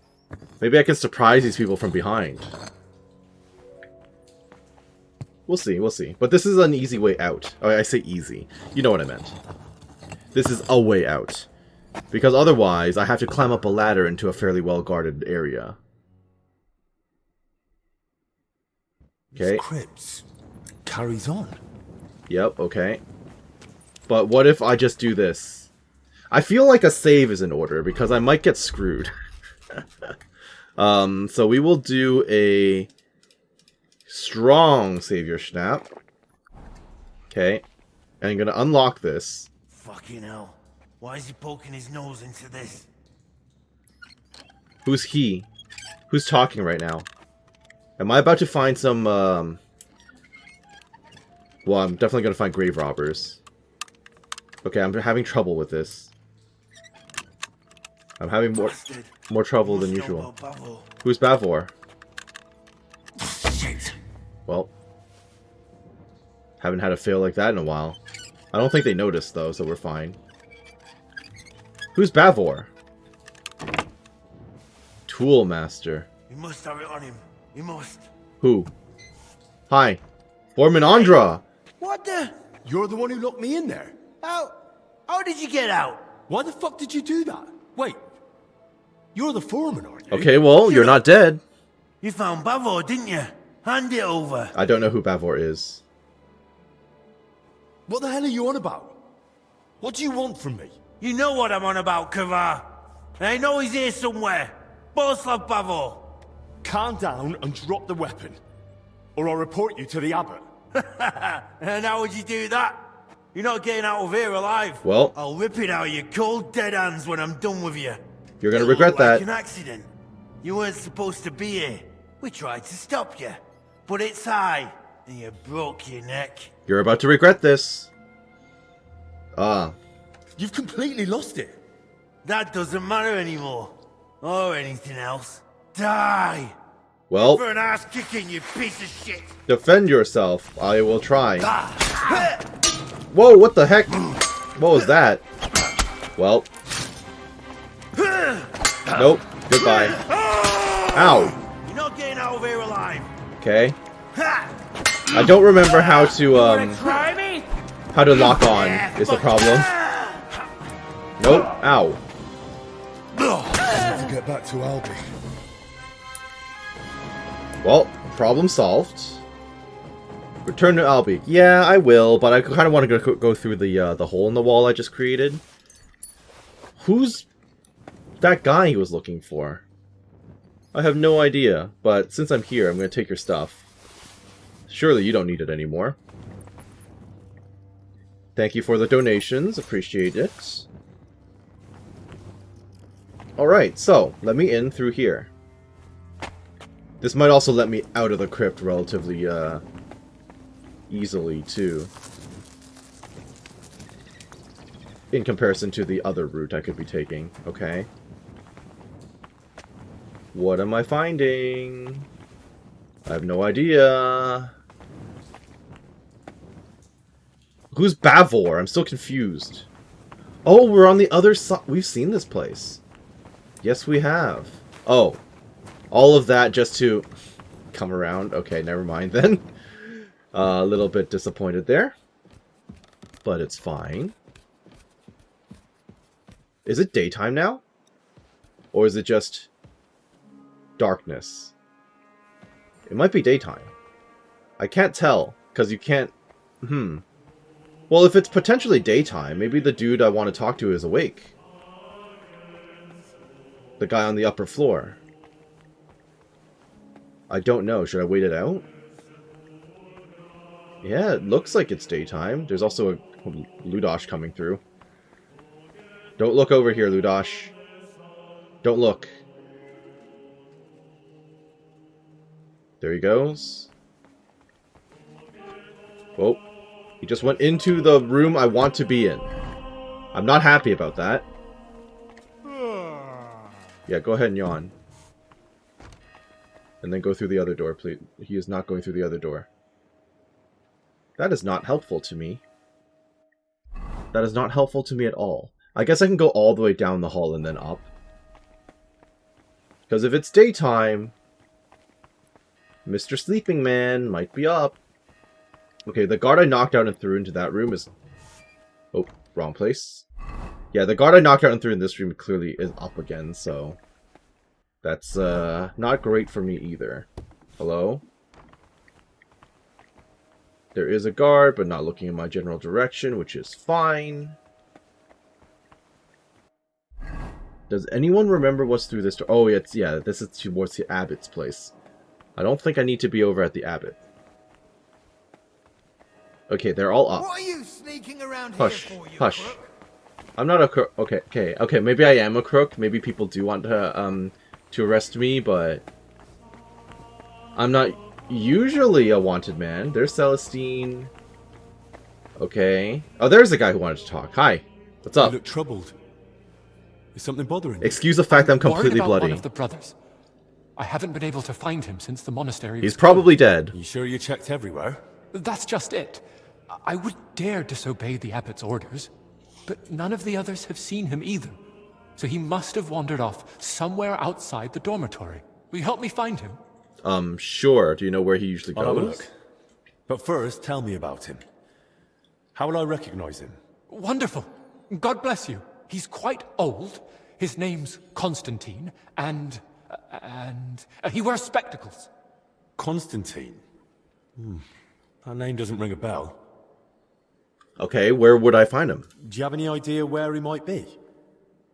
Maybe I can surprise these people from behind. We'll see, we'll see. But this is an easy way out. Oh, I say easy. You know what I meant. This is a way out. Because otherwise, I have to climb up a ladder into a fairly well-guarded area. Okay. This crypt carries on. Yep, okay. But what if I just do this? I feel like a save is in order, because I might get screwed. So we will do a strong Savior Snap. Okay. And I'm going to unlock this. Fucking hell. Why is he poking his nose into this? Who's he? Who's talking right now? Am I about to find some, well, I'm definitely going to find grave robbers. Okay, I'm having trouble with this. I'm having more trouble than usual. Who's Bavor? Shit. Well, haven't had a fail like that in a while. I don't think they noticed, though, so we're fine. Who's Bavor? Tool Master. We must have it on him. We must. Who? Hi. Foreman Andra! What the? You're the one who locked me in there. How did you get out? Why the fuck did you do that? Wait. You're the foreman, aren't you? Okay, well, you're not dead. You found Bavor, didn't you? Hand it over. I don't know who Bavor is. What the hell are you on about? What do you want from me? You know what I'm on about, Kavar. And I know he's here somewhere. Boslav Bavor. Calm down and drop the weapon. Or I'll report you to the abbot. And how would you do that? You're not getting out of here alive. Well, I'll rip it out of your cold, dead hands when I'm done with you. You're gonna regret that. Like an accident. You weren't supposed to be here. We tried to stop you. But it's high, and you broke your neck. You're about to regret this. You've completely lost it. That doesn't matter anymore. Or anything else. Die! Well, For an ass kicking, you piece of shit! defend yourself. I will try. Whoa, what the heck? What was that? Well. Nope. Goodbye. Ow. You're not getting out of here alive. Okay. I don't remember how to, Try me? how to lock on is the problem. Nope. Ow. I need to get back to Albie. Well, problem solved. Return to Albie. Yeah, I will, but I kind of want to go through the hole in the wall I just created. Who's that guy he was looking for? I have no idea, but since I'm here, I'm going to take your stuff. Surely you don't need it anymore. Thank you for the donations. Appreciate it. Alright, so, let me in through here. This might also let me out of the crypt relatively, easily, too. In comparison to the other route I could be taking. Okay. What am I finding? I have no idea. Who's Bavor? I'm still confused. Oh, we're on the other side. We've seen this place. Yes, we have. Oh. All of that just to come around. Okay, never mind then. A little bit disappointed there. But it's fine. Is it daytime now? Or is it just darkness? It might be daytime. I can't tell, because you can't... Well, if it's potentially daytime, maybe the dude I want to talk to is awake. The guy on the upper floor. I don't know. Should I wait it out? Yeah, it looks like it's daytime. There's also a Ludosh coming through. Don't look over here, Ludosh. Don't look. There he goes. Whoa. He just went into the room I want to be in. I'm not happy about that. Yeah, go ahead and yawn. And then go through the other door, please. He is not going through the other door. That is not helpful to me. That is not helpful to me at all. I guess I can go all the way down the hall and then up. Because if it's daytime, Mr. Sleeping Man might be up. Okay, the guard I knocked out and threw into that room is... Oh, wrong place. Yeah, the guard I knocked out and threw in this room clearly is up again, so... That's, not great for me either. Hello? There is a guard, but not looking in my general direction, which is fine. Does anyone remember what's through this door? Oh, yeah, this is towards the abbot's place. I don't think I need to be over at the abbot. Okay, they're all up. What are you sneaking around Hush, here for, you hush. crook? I'm not a crook. Okay, maybe I am a crook. Maybe people do want to arrest me, but I'm not usually a wanted man. There's Celestine. Okay. Oh, there's the guy who wanted to talk. Hi. What's up? You look troubled. Is something bothering you? Excuse the fact that I'm completely about bloody. One of the brothers. I haven't been able to find him since the monastery He's was probably closed. dead. You sure you checked everywhere? That's just it. I would dare disobey the abbot's orders, but none of the others have seen him either. So he must have wandered off somewhere outside the dormitory. Will you help me find him? Sure. Do you know where he usually I'll have a goes? look. But first, tell me about him. How will I recognize him? Wonderful. God bless you. He's quite old. His name's Constantine, and he wears spectacles. Constantine? That name doesn't ring a bell. Okay, where would I find him? Do you have any idea where he might be?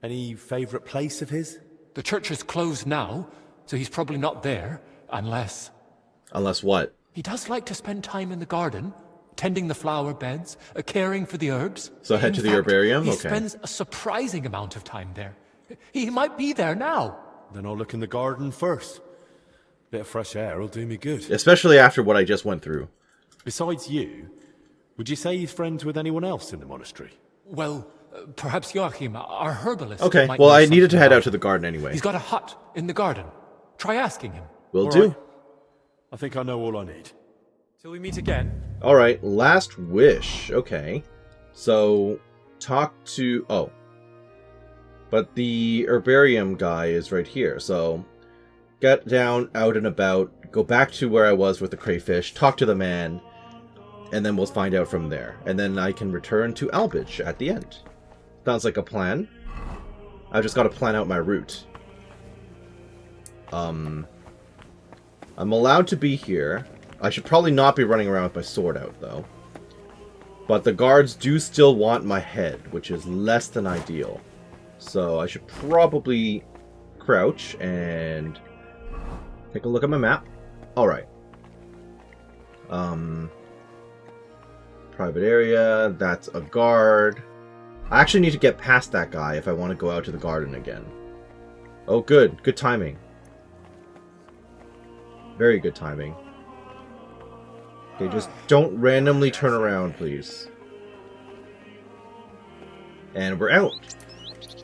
Any favourite place of his? The church is closed now, so he's probably not there, unless... Unless what? He does like to spend time in the garden, tending the flower beds, caring for the herbs. So head to the herbarium? He Okay. spends a surprising amount of time there. He might be there now. Then I'll look in the garden first. Bit of fresh air will do me good. Especially after what I just went through. Besides you, would you say he's friends with anyone else in the monastery? Well, perhaps Joachim, our herbalist. Okay, might well, know I needed to something head about out to it. the garden anyway. He's got a hut in the garden. Try asking him. Will All do. right. I think I know all I need. Till we meet again. Alright, last wish. Okay. So, talk to... Oh. But the herbarium guy is right here, so... Get down, out and about, go back to where I was with the crayfish, talk to the man, And then we'll find out from there. And then I can return to Albich at the end. Sounds like a plan. I've just got to plan out my route. I'm allowed to be here. I should probably not be running around with my sword out, though. But the guards do still want my head, which is less than ideal. So I should probably crouch and take a look at my map. Alright. Private area, that's a guard. I actually need to get past that guy if I want to go out to the garden again. Oh, good. Good timing. Very good timing. Okay, just don't randomly turn around, please. And we're out.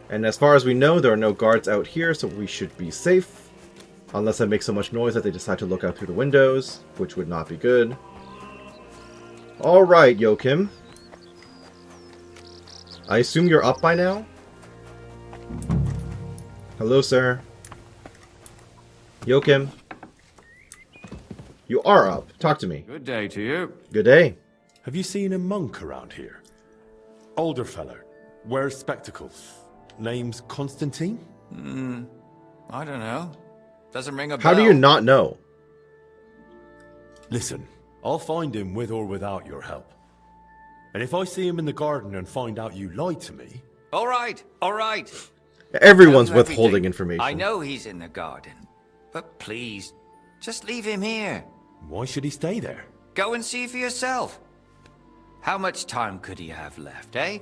And as far as we know, there are no guards out here, so we should be safe. Unless I make so much noise that they decide to look out through the windows, which would not be good. Alright, Joachim. I assume you're up by now? Hello, sir. Joachim. You are up. Talk to me. Good day to you. Good day. Have you seen a monk around here? Older feller. Wears spectacles. Name's Constantine? I don't know. Doesn't ring a bell. How do you not know? Listen, I'll find him with or without your help. And if I see him in the garden and find out you lied to me... All right, all right. Everyone's withholding information. I know he's in the garden. But please, just leave him here. Why should he stay there? Go and see for yourself. How much time could he have left, eh?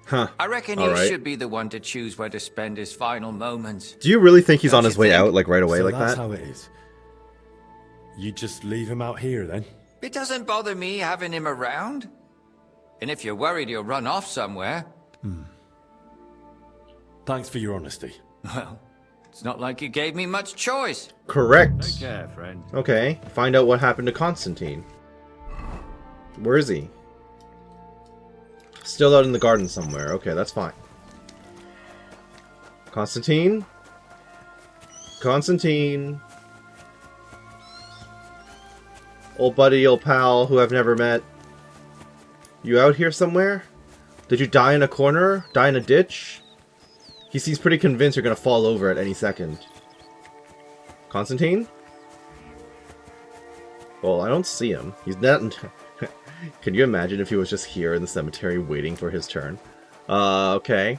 Huh. I reckon you should be the one to choose where to spend his final moments. Do you really think he's on his way out, like right away, so like that's that? how it is. You just leave him out here, then? It doesn't bother me having him around. And if you're worried he'll run off somewhere... Thanks for your honesty. Well, it's not like you gave me much choice. Correct. Take care, friend. Okay, find out what happened to Constantine. Where is he? Still out in the garden somewhere. Okay, that's fine. Constantine? Constantine? Old buddy, old pal, who I've never met. You out here somewhere? Did you die in a corner? Die in a ditch? He seems pretty convinced you're gonna fall over at any second. Constantine? Well, I don't see him. He's not... Can you imagine if he was just here in the cemetery waiting for his turn? Okay.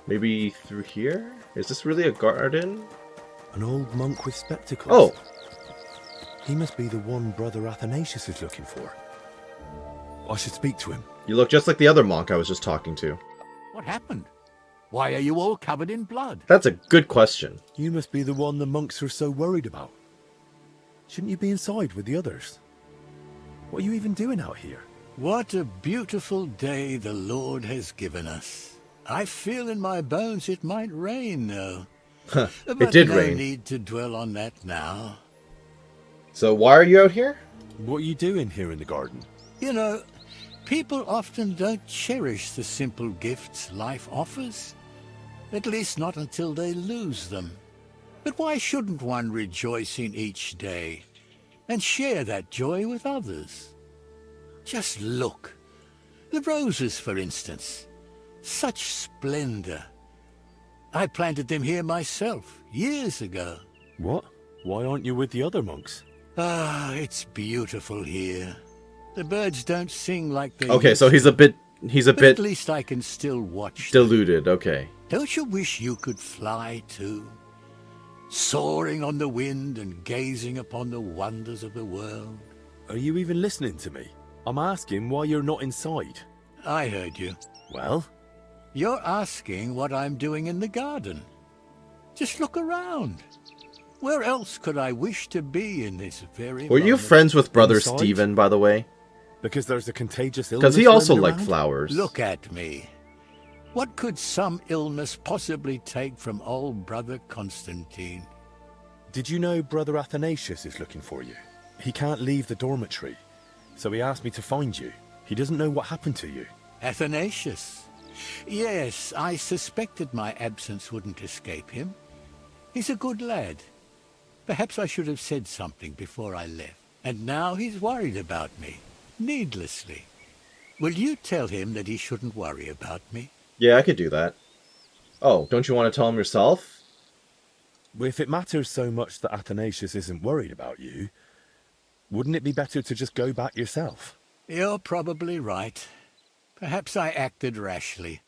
Maybe through here? Is this really a garden? An old monk with spectacles. Oh! He must be the one Brother Athanasius is looking for. I should speak to him. You look just like the other monk I was just talking to. What happened? Why are you all covered in blood? That's a good question. You must be the one the monks are so worried about. Shouldn't you be inside with the others? What are you even doing out here? What a beautiful day the Lord has given us. I feel in my bones it might rain, though. It did rain. No need to dwell on that now. So why are you out here? What are you doing here in the garden? You know, people often don't cherish the simple gifts life offers. At least not until they lose them. But why shouldn't one rejoice in each day and share that joy with others? Just look. The roses, for instance. Such splendor. I planted them here myself, years ago. What? Why aren't you with the other monks? Ah, it's beautiful here. The birds don't sing like they Okay, used so he's a bit... He's a but bit... at least I can still watch them. deluded, okay. Don't you wish you could fly too? Soaring on the wind and gazing upon the wonders of the world. Are you even listening to me? I'm asking why you're not inside. I heard you. Well? You're asking what I'm doing in the garden. Just look around. Where else could I wish to be in this very Were you moment? friends with Brother Inside? Stephen, by the way? Because there's a contagious illness. Because he also roaming liked around? flowers. Look at me. What could some illness possibly take from old Brother Constantine? Did you know Brother Athanasius is looking for you? He can't leave the dormitory, so he asked me to find you. He doesn't know what happened to you. Athanasius? Yes, I suspected my absence wouldn't escape him. He's a good lad. Perhaps I should have said something before I left. And now he's worried about me, needlessly. Will you tell him that he shouldn't worry about me? Yeah, I could do that. Oh, don't you want to tell him yourself? If it matters so much that Athanasius isn't worried about you, wouldn't it be better to just go back yourself? You're probably right. Perhaps I acted rashly.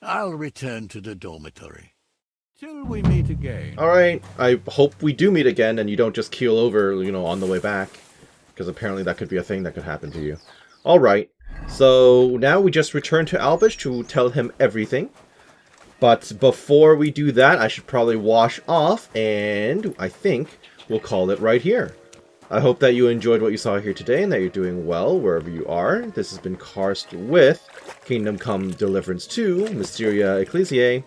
I'll return to the dormitory. Till we meet again. Alright, I hope we do meet again and you don't just keel over, on the way back. Because apparently that could be a thing that could happen to you. Alright, so now we just return to Albish to tell him everything. But before we do that, I should probably wash off, and I think we'll call it right here. I hope that you enjoyed what you saw here today and that you're doing well wherever you are. This has been Karst with Kingdom Come Deliverance 2, Mysteria Ecclesiae.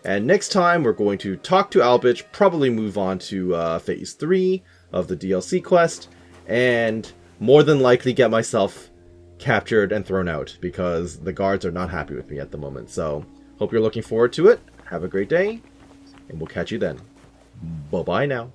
And next time we're going to talk to Albich, probably move on to Phase 3 of the DLC quest, and more than likely get myself captured and thrown out, because the guards are not happy with me at the moment. So, hope you're looking forward to it. Have a great day, and we'll catch you then. Bye-bye now.